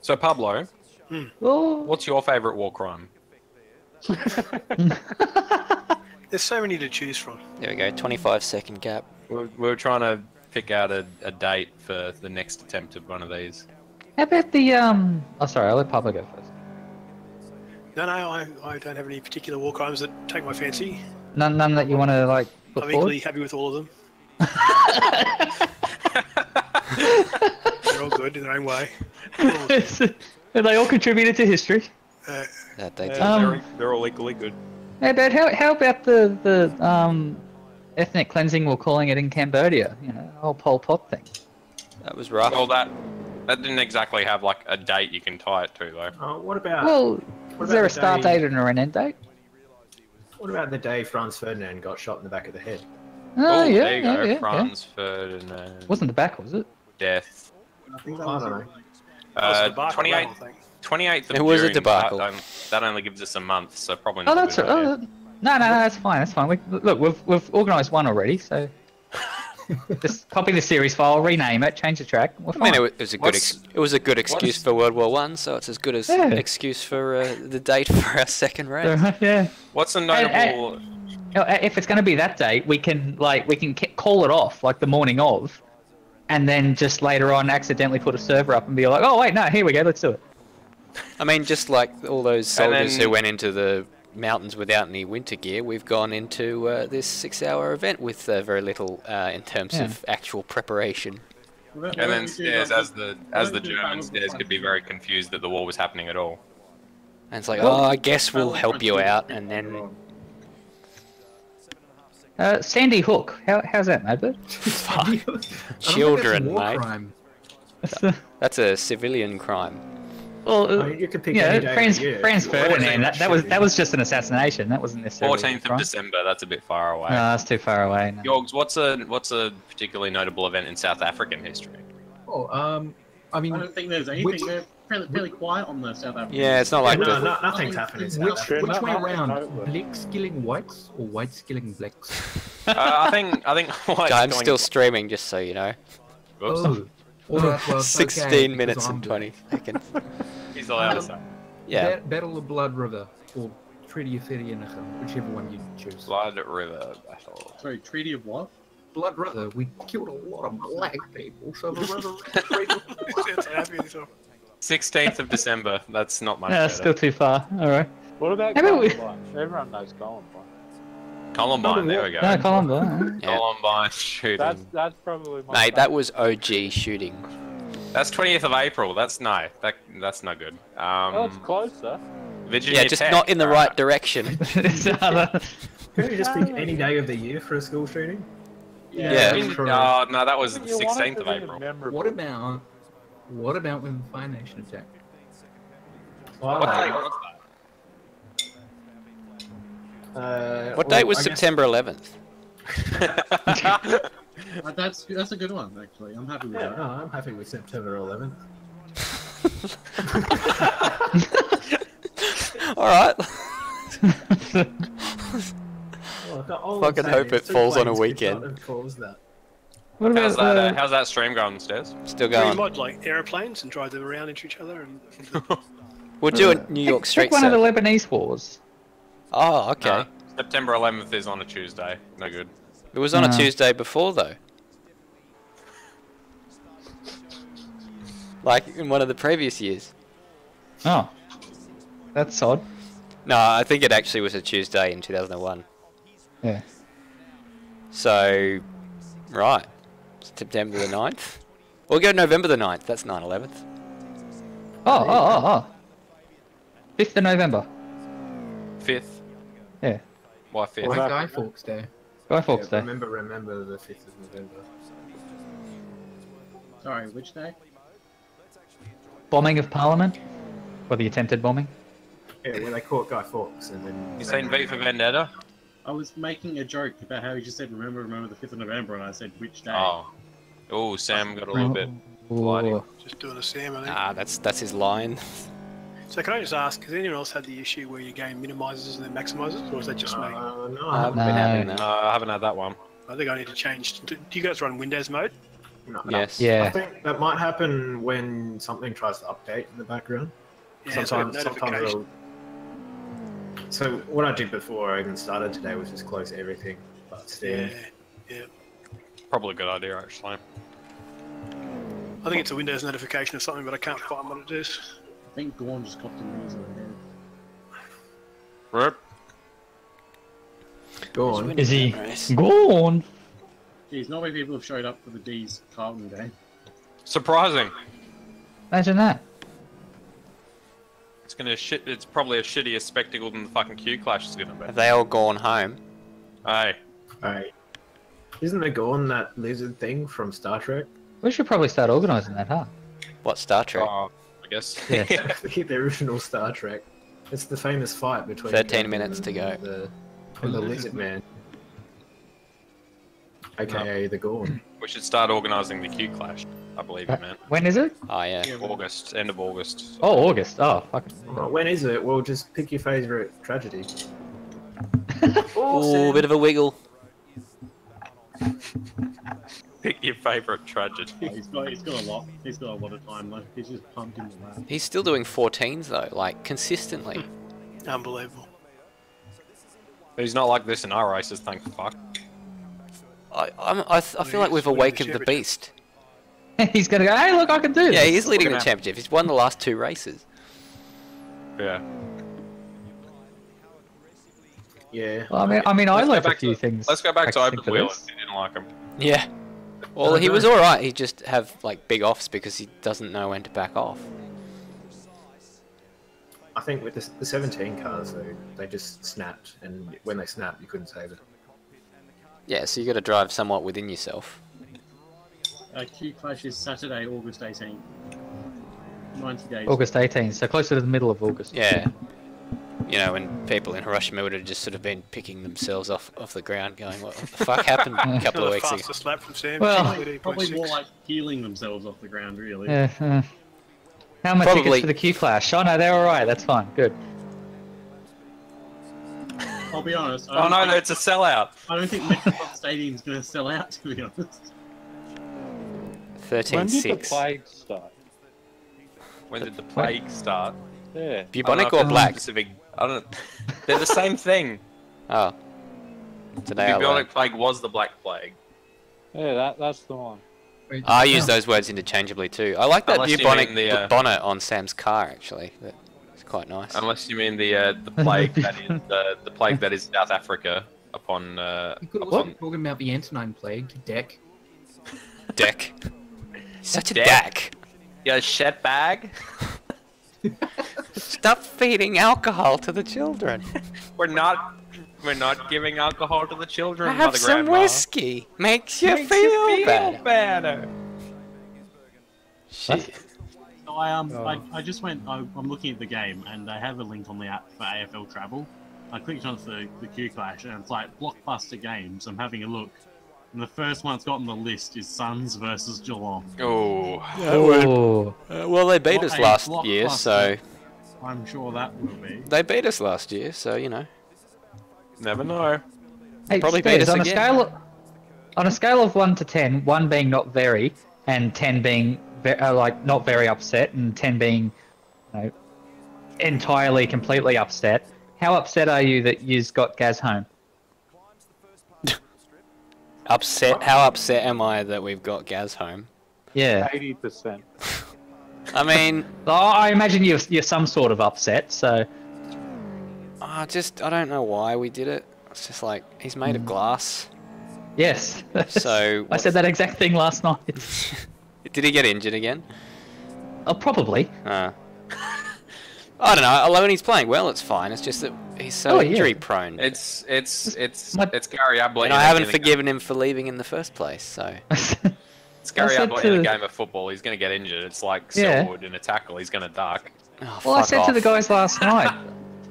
So, Pablo,
Oh,
what's your favourite war crime?
There's so many to choose from.
There we go. 25-second gap.
We were trying to pick out a date for the next attempt at one of these.
how about the, oh, sorry, I'll let Pablo go first.
No, I don't have any particular war crimes that take my fancy.
None that you want to, like, put
I'm
forward?
equally happy with all of them. They're all good in their own way.
And they all contributed to history.
That they did.
They're all equally good.
Hey, but how about the ethnic cleansing we're calling it in Cambodia? You know, the whole Pol Pot thing.
That was rough.
Well, that didn't exactly have like a date you can tie it to, though.
What about?
Well,
what
is there
about
a start
the day-
date or an end date?
What about the day Franz Ferdinand got shot in the back of the head?
Oh, yeah,
there you go.
yeah.
Franz Ferdinand.
Wasn't the back, was it?
Death.
I think that
I
was
don't
a-
know.
that was a debacle,
28th.
I think.
28th of
It was a
June,
debacle.
That only gives us a month, so probably
Oh,
not.
that's no, that's fine. That's fine. We've organised one already, so just copy the series file, rename it, change the track. We're
I mean,
fine.
it was a good. It was a good excuse for World War One, so it's as good as excuse for the date for our second race.
Yeah.
What's a notable?
If it's going to be that date, we can call it off like the morning of, and then just later on accidentally put a server up and be like, oh wait, no, here we go, let's do it.
I mean, just like all those soldiers who went into the mountains without any winter gear, we've gone into this 6-hour event with very little in terms of actual preparation.
And then Stairs, as the German Stairs could be very confused that the war was happening at all.
And it's like, oh, I guess we'll help you out, and then...
Sandy Hook, how's that, Madbird?
Children, mate.
Crime.
That's a civilian crime.
Well,
you could pick any day of the year.
Franz Ferdinand, that was just an assassination. That wasn't necessarily
14th of December. That's a bit far away.
No, that's too far away. No.
Yorgs, what's a particularly notable event in South African history?
Oh, I mean,
I don't think there's anything. They're fairly quiet on the South African.
Yeah, it's not like
nothing's happening in South Africa.
which way around? Blacks killing whites or whites killing blacks?
I think whites
I'm
going-
still streaming, just so you know.
Whoops.
Oh, all right, well, it's
16
okay,
minutes
because I'm
and 20 seconds.
He's allowed to say.
Yeah.
Battle of Blood River or Treaty of Vereeniging, whichever one you choose.
Blood River battle.
Sorry, Treaty of what?
Blood River. We killed a lot of black people, so the river.
16th of December. That's not much.
No, that's still too far. All right.
What about
How about we-
Columbine? Everyone knows Columbine.
Columbine. There we go.
No, Columbine.
Yeah.
Columbine shooting.
That's probably my
Mate, that was OG shooting.
That's 20th of April. That's no not good.
Oh, it's closer.
Virginia
Yeah, just
Tech.
not in the right direction.
Couldn't you just pick any day of the year for a school shooting?
Yeah.
No, that was the
You want it
16th of
to be
April.
memorable.
What about when the Fire Nation attacked?
What date was
What date was September 11th?
that?
That's a good one, actually. I'm happy with
Yeah,
that.
no, I'm happy with September 11th.
Alright.
Fucking
hope it falls on a weekend.
What
How's
about
that? How's that stream going upstairs?
Still
Can you
going.
mod like aeroplanes and drive them around into each other? And
We'll do a New York Street
Pick one of the
set.
Lebanese wars.
Oh, okay.
No, September 11th is on a Tuesday. No good.
It was on a
No.
Tuesday before, though. Like in one of the previous years.
Oh, that's odd.
No, I think it actually was a Tuesday in 2001.
Yeah.
So, right. September the 9th? We'll go November the 9th. That's 9/11th.
Oh. 5th of November.
5th.
Yeah.
Why 5th?
Like Guy Fawkes Day.
Guy Fawkes Day.
Remember the 5th of November.
Sorry, which day?
Bombing of Parliament? Or the attempted bombing?
Yeah, when they caught Guy Fawkes and then...
You seen V for Vendetta?
I was making a joke about how he just said remember the 5th of November, and I said which day.
Oh, Sam got a little bit bloody.
Ooh.
just doing a Sam, I think.
Ah, that's his line.
So can I just ask, has anyone else had the issue where your game minimises and then maximises, or is that just me?
no,
I haven't been having
No,
that.
I haven't had that one.
I think I need to change. Do you guys run Windows mode?
no.
Yes.
I
Yeah.
think that might happen when something tries to update in the background.
Yeah, it's like a
Sometimes
notification.
it'll... So what I did before I even started today was just close everything but Steam.
Yeah.
Probably a good idea, actually.
I think it's a Windows notification or something, but I can't find what it is.
I think Gorn just copped a news over here.
Rip.
Go on.
Is he gone?
Geez, not many people have showed up for the D's Carlton game.
Surprising.
Imagine that.
It's gonna shit. It's probably a shittier spectacle than the fucking Q Clash is gonna be.
Have they all gone home?
Hey.
Hey. Isn't there Gorn that lizard thing from Star Trek?
We should probably start organising that, huh?
What Star Trek?
I guess.
Yeah.
The original Star Trek. It's the famous fight between
13
Gorn
minutes to go.
and the lizard man. AKA the Gorn.
We should start organising the Q Clash. I believe you meant.
When is it?
Oh, yeah.
August, end of August.
Oh, August. Oh, fucking.
Well, when is it? Well, just pick your favourite tragedy.
Ooh, bit of a wiggle.
Pick your favourite tragedy.
He's got a lot. He's got a lot of time left. He's just pumped in the lab.
He's still doing 14s, though, like, consistently.
Unbelievable.
But he's not like this in our races, thank fuck.
I feel like we've awakened the beast.
He's gonna go, hey, look, I can do this.
Yeah, he's leading the championship. He's won the last 2 races.
Yeah.
Yeah.
Well, I mean, I learned a few things.
Let's go back to
practicing
open
for
wheel
this.
if you didn't like him.
Yeah. Well, he was alright. He just have, like, big offs because he doesn't know when to back off.
I think with the 17 cars, though, they just snapped, and when they snapped, you couldn't save it.
Yeah, so you got to drive somewhat within yourself.
Q Clash is Saturday, August 18th. 90 days.
August 18th, so closer to the middle of August.
Yeah. You know, when people in Hiroshima would have just sort of been picking themselves off the ground going, what the fuck happened a couple of weeks ago?
Fastest lap from Sam.
Well,
Probably more like healing themselves off the ground, really.
Yeah. How much tickets for the Q Clash? Oh no, they're alright, that's fine, good.
I'll be honest.
Oh no, it's a sellout.
I don't think Metropolitan Stadium's going to sell out, to be honest.
13-6.
When did the plague start?
When did the plague start?
Yeah.
Bubonic or black?
Specific, I don't. They're the same thing.
Oh. Today I
Bubonic
learned.
plague was the black plague.
Yeah, that's the one.
I use those words interchangeably too. I like that
Unless you
bubonic
mean the,
bonnet on Sam's car actually. It's quite nice.
Unless you mean the plague that is the plague that is South Africa upon.
You could also be talking about the Antonine plague, Deck.
Deck. Such a
Deck.
deck.
Yeah, shit bag.
Stop feeding alcohol to the children.
We're not giving alcohol to the children.
Have
Mother
some
Grandma.
whiskey. Makes you feel
better.
Shit.
So I just went. I'm looking at the game, and I have a link on the app for AFL Travel. I clicked on the Q Clash, and it's like blockbuster games. I'm having a look, and the first one it's got on the list is Suns versus Geelong.
Oh.
Well, they beat us last year, so
I'm sure that will be.
they beat us last year, so you know.
Never know.
Hey,
Probably
Steve,
beat us
on
again.
on a scale of 1 to 10, 1 being not very, and 10 being like not very upset, and 10 being, you know, entirely, completely upset. How upset are you that you've got Gaz home?
Upset? How upset am I that we've got Gaz home?
Yeah.
80%.
I mean,
I imagine you're some sort of upset. So.
I don't know why we did it. It's just like he's made of glass.
Yes.
So
I said that exact thing last night.
Did he get injured again?
Oh, probably.
I don't know. Although when he's playing well, it's fine. It's just that he's so injury prone.
It's Gary Ablett.
And I haven't forgiven him for leaving in the first place. So
it's Gary Ablett in a game of football. He's going to get injured. It's like Selwood in a tackle. He's going to duck.
Oh,
well, I said to the guys last night.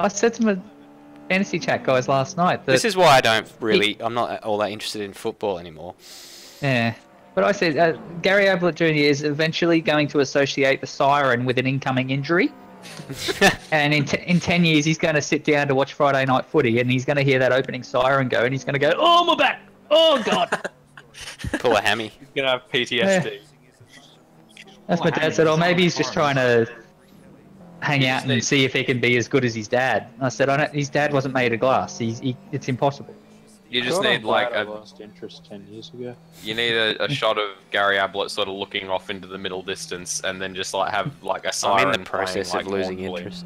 I said to my fantasy chat guys last night that
this is why I don't really. I'm not all that interested in football anymore.
Yeah. But I said Gary Ablett Jr. is eventually going to associate the siren with an incoming injury. And in 10 years, he's going to sit down to watch Friday Night Footy, and he's going to hear that opening siren go, and he's going to go, "Oh, my back! Oh, God!"
Pull a hammy.
He's going to have PTSD.
That's what Dad said. Oh, maybe he's just trying to hang out and see if he can be as good as his dad. And I said, his dad wasn't made of glass. It's impossible.
You just need like
I lost interest 10 years ago.
You need a shot of Gary Ablett sort of looking off into the middle distance, and then just like have like a siren.
I'm in the process
playing,
of
like,
losing
mournfully.
interest.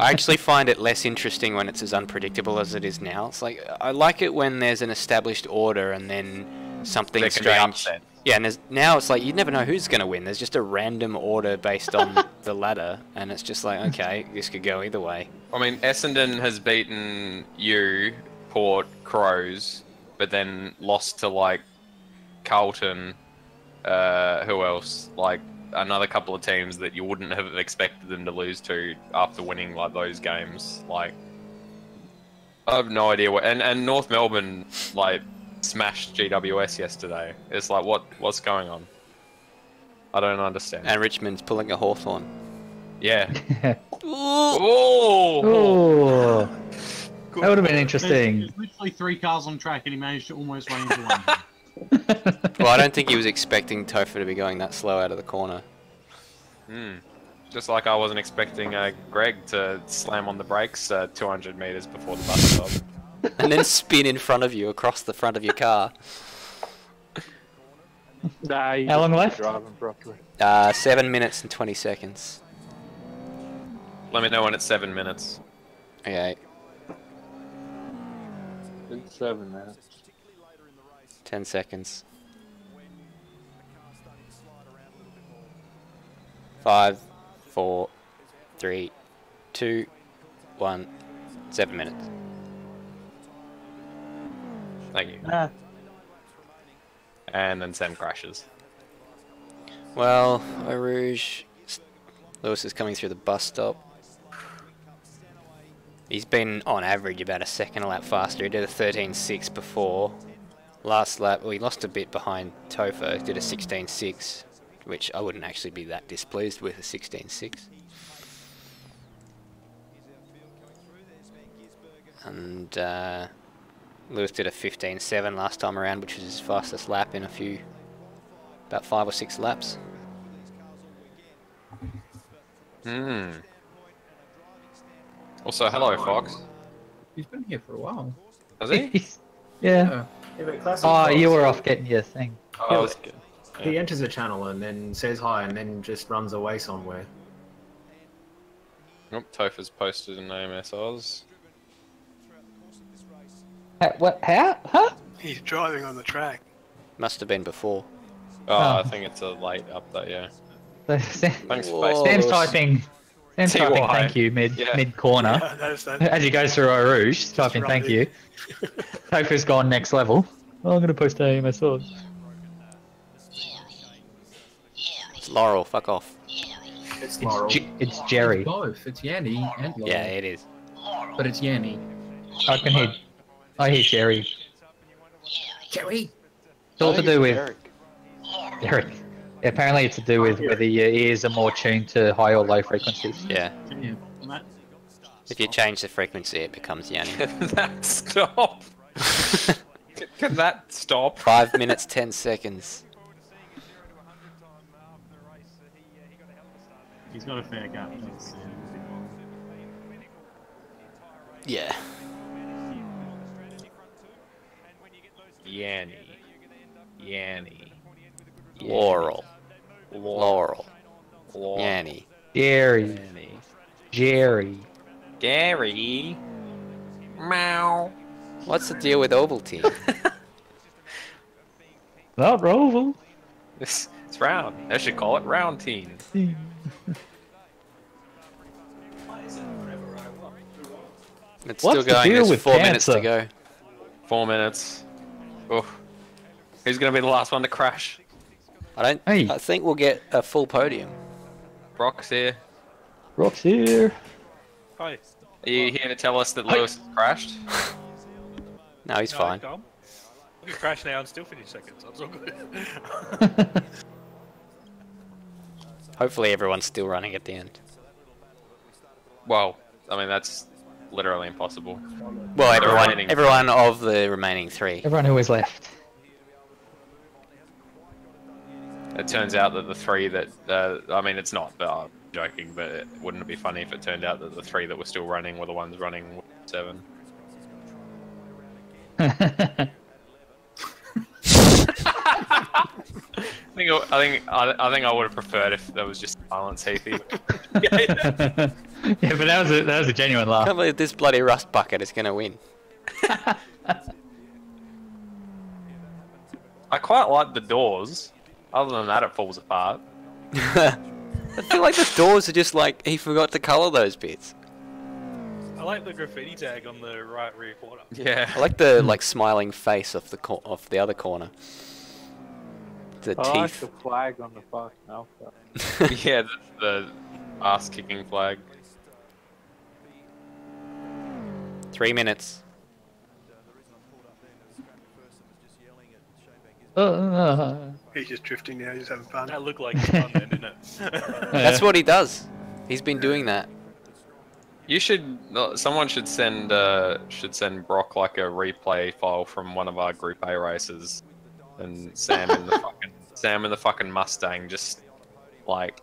I actually find it less interesting when it's as unpredictable as it is now. It's like I like it when there's an established order and then something
There can be
strange.
upsets.
Yeah, and now it's like you never know who's going to win. There's just a random order based on the ladder, and it's just like, okay, this could go either way.
I mean, Essendon has beaten you, Port, Crows, but then lost to like Carlton. Who else? Like another couple of teams that you wouldn't have expected them to lose to after winning like those games. Like, I have no idea what. And North Melbourne like smashed GWS yesterday. It's like what's going on? I don't understand.
And Richmond's pulling a Hawthorn.
Yeah.
Oh! That would have been interesting.
There's literally 3 cars on track, and he managed to almost run into one.
Well, I don't think he was expecting Topher to be going that slow out of the corner.
Just like I wasn't expecting Greg to slam on the brakes 200 meters before the bus stop.
And then spin in front of you across the front of your car.
Nah,
How long left?
Driving properly.
7 minutes and 20 seconds.
Let me know when it's 7 minutes.
Okay,
It's 7 minutes.
10 seconds. 5, 4, 3, 2, 1. 7 minutes.
Thank you. And then Sam crashes.
Well, Eau Rouge. Lewis is coming through the bus stop. He's been on average about a second a lap faster. He did a 13.6 before. Last lap, well, he lost a bit behind Topher. Did a 16.6, which I wouldn't actually be that displeased with a 16.6. And Lewis did a 15.7 last time around, which was his fastest lap in about 5 or 6 laps.
Also, hello, Fox.
He's been here for a while.
Has he?
Yeah. Oh, you were off getting your thing.
Oh, that's good.
He enters a channel and then says hi and then just runs away somewhere.
Oh, Topher's posted an AMS Oz.
What? How? Huh?
He's driving on the track.
Must have been before.
Oh, I think it's a late update, yeah. Thanks for
Sam's typing. Sam's
TY.
typing thank you mid corner.
Yeah, that.
As he goes through Eau Rouge, typing
right
thank
there.
you. Topher's gone next level. Oh, I'm going to post AMS Oz.
It's Laurel, fuck off.
It's Laurel.
It's Jerry.
It's both. It's Yanni and Laurel.
Yeah, it is.
But it's Yanni.
I hear Jerry.
Jerry!
It's all to do with Derek. Yeah, apparently it's to do with whether your ears are more tuned to high or low frequencies.
Yeah.
Yeah.
If you change the frequency, it becomes Yanni.
Can that stop? Can that stop?
5 minutes, 10 seconds.
He's got a fair gap.
Yeah.
Yanni.
Laurel. Laurel. Yanni.
Jerry. Jerry.
Gary. Meow.
What's the deal with Ovaltine?
Not Roval.
It's round. I should call it round teen.
It's
What's
still
the
going.
deal
There's
with
4 minutes to
cancer?
go.
4 minutes. Oh. Who's going to be the last one to crash?
I think we'll get a full podium.
Brock's here.
Rock's here.
Hi.
Are you here to tell us that Lewis has crashed?
No, he's fine.
Calm. We can crash now and still finish second, so it's all good.
Hopefully everyone's still running at the end.
Well, I mean, that's literally impossible.
Well,
The remaining-
everyone of the remaining 3.
Everyone who is left.
It turns out that the 3 that, I mean, it's not, but I'm joking, but wouldn't it be funny if it turned out that the 3 that were still running were the ones running 7? I think I would have preferred if there was just silence, Heathy.
Yeah, but that was a genuine
I
laugh.
can't believe this bloody rust bucket is going to win.
I quite like the doors. Other than that, it falls apart.
I feel like the doors are just like he forgot to colour those bits.
I like the graffiti tag on the right rear quarter.
Yeah.
I like the smiling face off the other corner. The
I like
teeth.
the flag on the fucking Alpha.
Yeah, the ass-kicking flag.
3 minutes.
He's just drifting now, he's having fun.
That looked like fun then, didn't it?
That's what he does. He's been doing that.
You should. Someone should send Brock like a replay file from one of our Group A races, and Sam in the fucking Mustang, just like.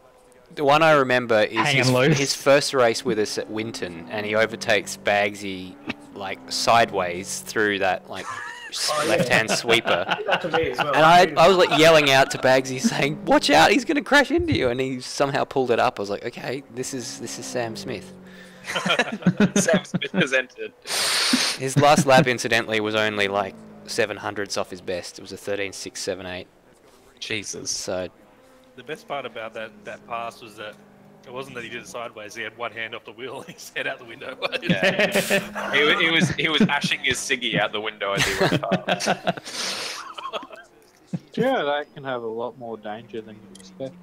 The one I remember is
Hanging loose.
his first race with us at Winton, and he overtakes Bagsy like sideways through that like left-hand sweeper.
That to me as well.
And I was like yelling out to Bagsy saying, "Watch out, he's gonna crash into you!" And he somehow pulled it up. I was like, "Okay, this is Sam Smith."
Sam Smith has entered.
His last lap, incidentally, was only like 700ths off his best. It was a 13.678.
Jesus.
So
The best part about that pass was that it wasn't that he did it sideways. He had one hand off the wheel, his head out the window.
Yeah. he was ashing his ciggy out the window as he went past.
Yeah, that can have a lot more danger than you expect.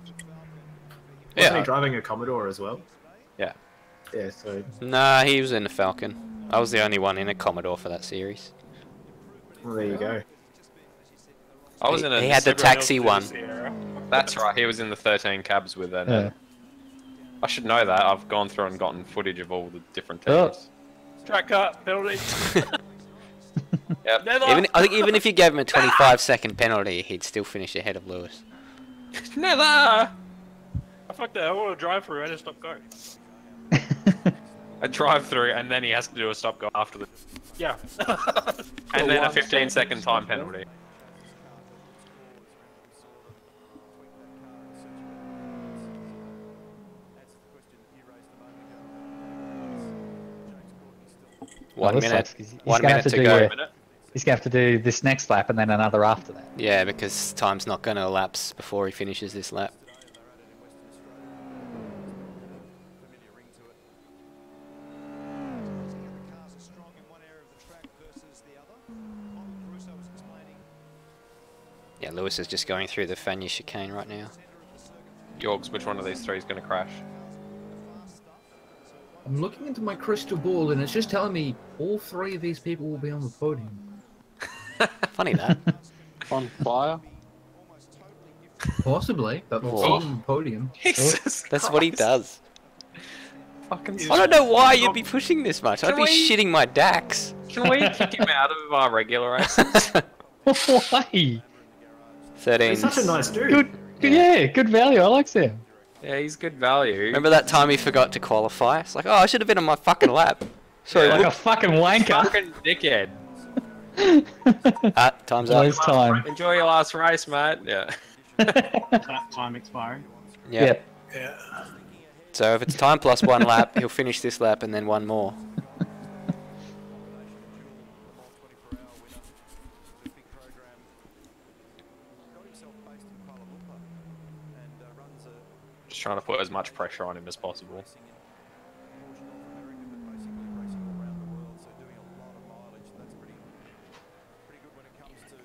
Wasn't he driving a Commodore as well?
Yeah.
Yeah, so...
Nah, he was in a Falcon. I was the only one in a Commodore for that series.
Well, there you go.
I was in a.
He had the taxi one.
That's right. He was in the 13 cabs with that.
Yeah.
I should know that. I've gone through and gotten footage of all the different
Oh.
teams.
Track cut, penalty.
Yep.
Never.
I think even if you gave him a 25-second penalty, he'd still finish ahead of Lewis.
Never.
I fucked that. I want to drive through. I just stop going.
A drive through, and then he has to do a stop go after the.
Yeah.
And then a 15-second time penalty.
One
looks
minute.
like he's
1
gonna
minute
have
to
do,
go.
He's going to have to do this next lap and then another after that.
Yeah, because time's not going to elapse before he finishes this lap. Yeah, Lewis is just going through the Fanya chicane right now.
Yorgs, which one of these three is going to crash?
I'm looking into my crystal ball and it's just telling me all three of these people will be on the podium.
Funny that.
On fire?
Possibly, but
Oh.
on the podium.
Jesus
That's what he does.
Fucking.
I don't know why you'd be pushing this much. I'd
Can
be
we-
shitting my Dax.
Can we kick him out of our regular races?
Why?
13.
He's such a nice dude.
Good, yeah, good value. I like Sam.
Yeah, he's good value.
Remember that time he forgot to qualify? It's like, oh, I should have been on my fucking lap. Sorry,
Like a fucking wanker.
Fucking dickhead.
time's up.
Lose time.
Enjoy your last race, mate. Yeah.
That time expiring.
Yeah.
Yep.
Yeah.
So if it's time plus one lap, he'll finish this lap and then one more.
Just trying to put as much pressure on him as possible.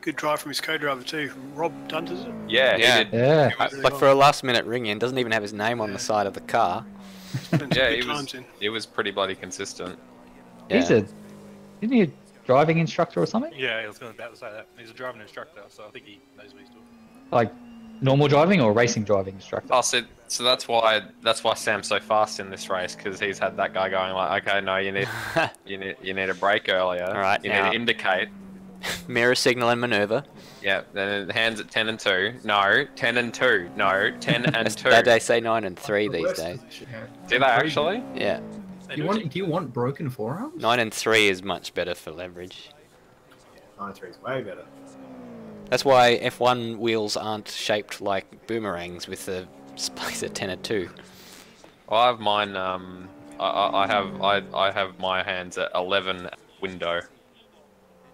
Good drive from his co-driver too, from Rob Dunt, is it?
Yeah,
Yeah.
he did.
Yeah.
Like for a last minute ring in, doesn't even have his name on the side of the car.
Yeah,
Good
he was.
times in.
He was pretty bloody consistent.
He's
Yeah.
isn't he a driving instructor or something?
Yeah, I was going to say that. He's a driving instructor, so I think he knows what he's doing.
Like normal driving or racing driving instructor?
Oh, so that's why Sam's so fast in this race, because he's had that guy going like, okay, no, you need a brake earlier.
All right,
you
now-
need to indicate.
Mirror signal and maneuver.
Yeah, then hands at 10 and 2. No, 10 and 2. No, 10 and 2.
They say 9 and 3 these days.
Do they actually?
Yeah.
Do you want broken forearms?
9 and 3 is much better for leverage.
9-3 is way better.
That's why F1 wheels aren't shaped like boomerangs with the spikes at 10 and 2.
Well, I have mine. I have my hands at 11 window.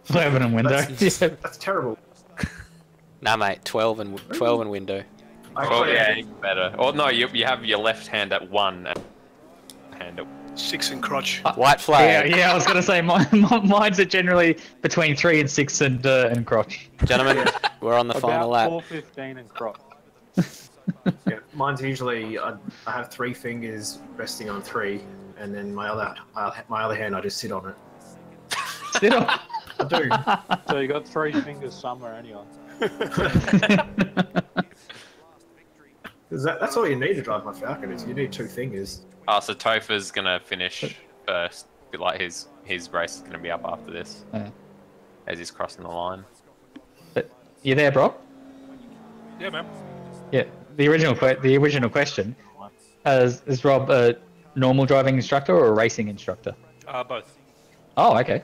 11 and window.
That's terrible.
Nah, mate, 12 and window.
Oh yeah, even better. Or no, you have your left hand at 1 and hand at
6 and crotch.
White flag.
Yeah, I was gonna say mine's are generally between 3 and 6 and crotch.
Gentlemen, we're on the final lap.
4:15 and crotch.
Yeah, mine's usually I have 3 fingers resting on 3, and then my other hand I just sit on it.
Sit on.
I do.
So you got 3 fingers somewhere anyway.
That's all you need to drive my Falcon is you need 2 fingers.
Oh, so Topher's gonna finish first. Like his race is gonna be up after this, as he's crossing the line.
But you there, bro?
Yeah, man.
Yeah. The original question: is Rob a normal driving instructor or a racing instructor?
Both.
Oh, okay.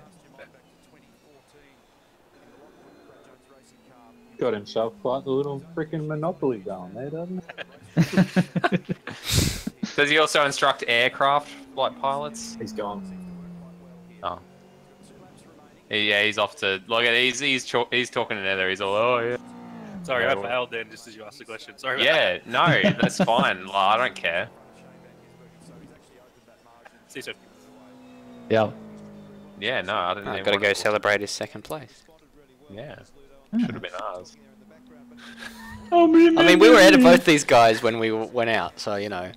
Got himself quite a little freaking monopoly going there, doesn't he?
Does he also instruct aircraft like pilots?
He's gone.
Oh. Yeah, he's off to look at. He's talking to Nether. He's all, oh yeah.
Sorry,
Yeah,
I
well-
failed then just as you asked the question. Sorry. About
Yeah, no, that's fine. Like, I don't care.
that. See you soon.
Yeah.
Yeah, no, I didn't.
I've
even
got to
want
go celebrate his 2nd place.
Yeah, should have been ours.
I mean, we were ahead of both these guys when we went out, so you know.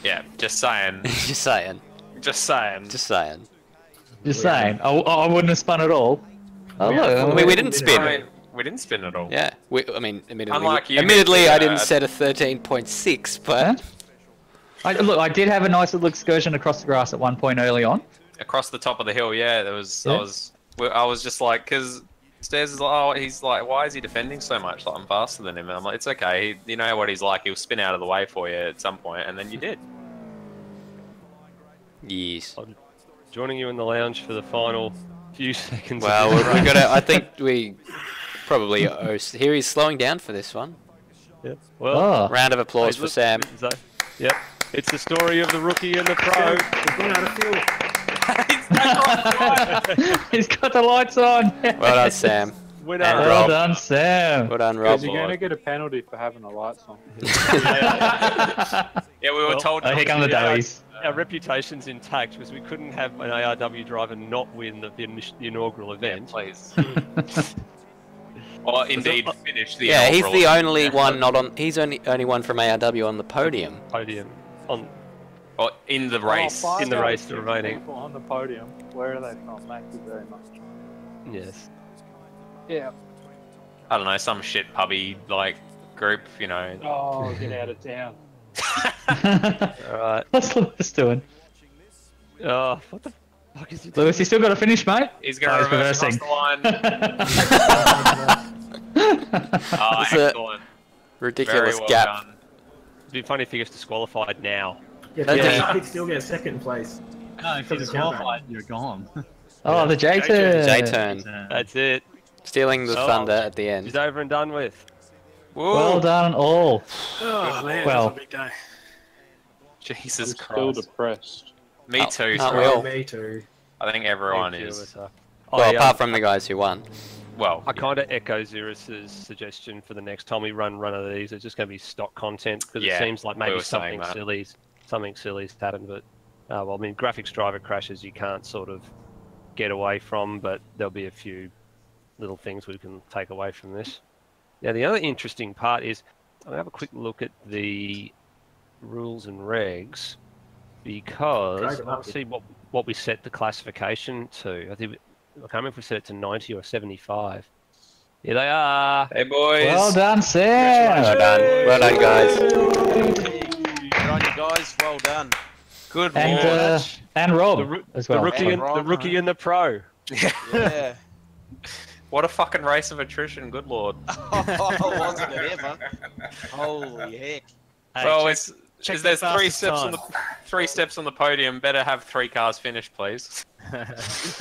Yeah, just saying.
Just saying.
Just saying.
Just saying.
Just saying. I wouldn't have spun at all. Oh, look.
I mean, we didn't spin.
I mean, we didn't spin at all.
Yeah, I mean, admittedly,
Unlike you,
admittedly,
Mr.
I didn't set a 13.6, but
Look, I did have a nice little excursion across the grass at one point early on.
Across the top of the hill, yeah, there was.
Yeah.
I was just like, because Stairs is like, oh, he's like, why is he defending so much? Like, I'm faster than him. And I'm like, it's okay. You know what he's like. He'll spin out of the way for you at some point, and then you did.
yes.
Joining you in the lounge for the final few seconds.
Well,
of this
we
race.
got to. I think we probably owe. Here he's slowing down for this one.
Yeah. Well,
Round of applause
hey,
for
look,
Sam.
Yep. It's the story of the rookie and the pro.
We've gone out of fuel.
He's got the lights on.
Well done, Sam.
Winner.
And
Well
Rob.
done, Sam.
Well done, Rob.
Because you're going to get a penalty for having the lights on.
Yeah, we were
Well,
told.
Oh, here come the doughies.
Our reputation's intact because we couldn't have an ARW driver not win the inaugural event.
Please. Or indeed finish the.
Yeah, he's
inaugural
the
event.
only one not on. He's only one from ARW on the podium.
Podium on
Or in the race.
Oh,
in the
five
race,
out
the
of
remaining.
6 people on the podium. Where are they from? Thank you very much.
Yes.
Yeah.
I don't know, some shit pubby like group, you know.
Oh, get out of town.
All right.
What's Lewis doing?
Oh, what the fuck is he doing?
Lewis, you still got to finish, mate?
He's gonna
he's
reverse across
reversing.
the line. Oh,
It's a
excellent.
ridiculous
Very well
gap.
done.
It'd be funny if he gets disqualified now.
Yeah, he'd still get 2nd place.
No, if you're disqualified, you're gone.
Oh, the J turn.
J-turn.
That's it.
Stealing the
Oh.
thunder at the end.
He's over and done with.
Well done, all.
Oh, man,
Well.
that was a big day.
Jesus
I'm still
Christ.
depressed.
Me too,
aren't
Scott.
we all?
Me too.
I think everyone
Thank you,
is.
Alyssa.
Well,
I,
apart from the guys who won.
Well,
I kind of echo Xeris's suggestion for the next time we run of these. It's just going to be stock content because
Yeah,
it seems like
we
maybe
were saying
something silly's happened. But well, I mean, graphics driver crashes you can't sort of get away from, but there'll be a few little things we can take away from this. Now, the other interesting part is I'll have a quick look at the rules and regs because I'll see what we set the classification to. I can't remember if we set it to 90 or 75. Here they are.
hey boys.
Well done, Sam.
Well done. Well done, guys.
Good on you guys. Well done.
Good
And Rob as well.
The rookie and the pro.
Yeah.
What a fucking race of attrition, good lord.
Oh, wasn't it ever? Holy heck.
Well,
check
is there's
the
three
fastest
steps on the podium. Better have 3 cars finish, please.
How's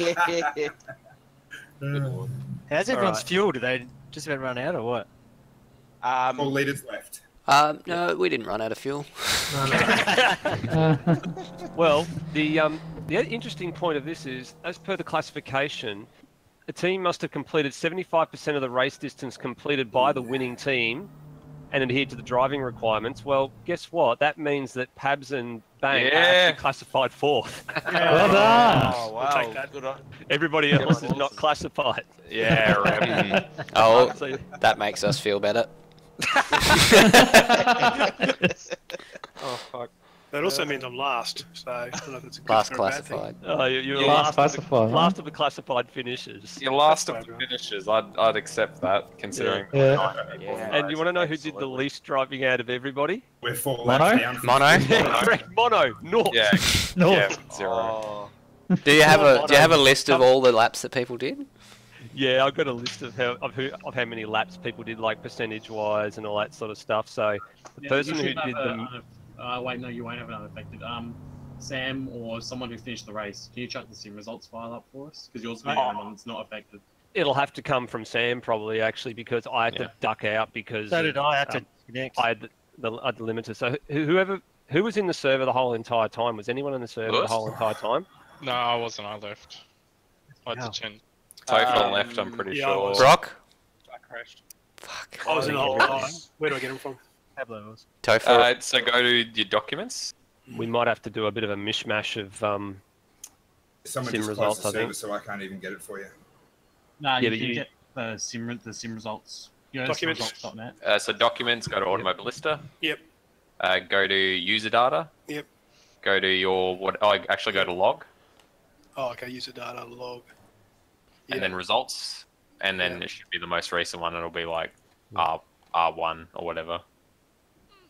everyone's fuel? Did they just about run out or what?
4
litres left.
No, we didn't run out of fuel.
Well, the interesting point of this is, as per the classification, a team must have completed 75% of the race distance completed by the winning team and adhered to the driving requirements. Well, guess what? That means that Pabs and Bang are actually classified fourth.
Well done.
Oh,
We'll
wow.
take that.
Good on.
Everybody else is not classified.
Yeah, right.
Oh,
So-
that makes us feel better.
Oh, fuck.
That also means I'm last, so I don't know if it's a good
Last
thing or a bad thing.
classified.
Oh, you're
Yeah.
last,
Classified,
last of the classified finishers.
Your last
That's
of the
fine,
finishes, I'd accept that, considering.
Yeah.
And you want to know who did the least driving out of everybody?
We're 4
Mono?
laps down.
Mono?
Correct, Mono, North.
Yeah,
No.
yeah, 0.
Oh.
Do you have a list of all the laps that people did?
Yeah, I've got a list of how many laps people did, like percentage-wise and all that sort of stuff. So the person who did them.
Wait, no, you won't have it unaffected. Sam or someone who finished the race, can you chuck the sim results file up for us? Because yours will be the only one that's not affected.
It'll have to come from Sam probably, actually, because I had to duck out because
So did I. Had to connect.
I had the limiter. So who was in the server the whole entire time? Was anyone in the server the whole entire time?
No, I wasn't. I left. I had
Wow.
to change.
Total left, I'm pretty
yeah, I
sure.
was.
Brock?
I crashed.
Fuck.
I was in the whole time. Where do I get them from?
Pablo was.
Topher.
So go to your documents.
We might have to do a bit of a mishmash of
Someone
sim
just
results,
closed
I
the
think.
server, so I can't even get it for you.
No,
Yeah,
you
but
can
you-
get the sim results. You know,
Documents.
simresults.net.
So documents, go to Automobilista.
Yep.
Go to user data.
Yep.
Go to your actually go to log,
Oh, okay. User data log.
and then results, and then it should be the most recent one. It'll be like R1 or whatever.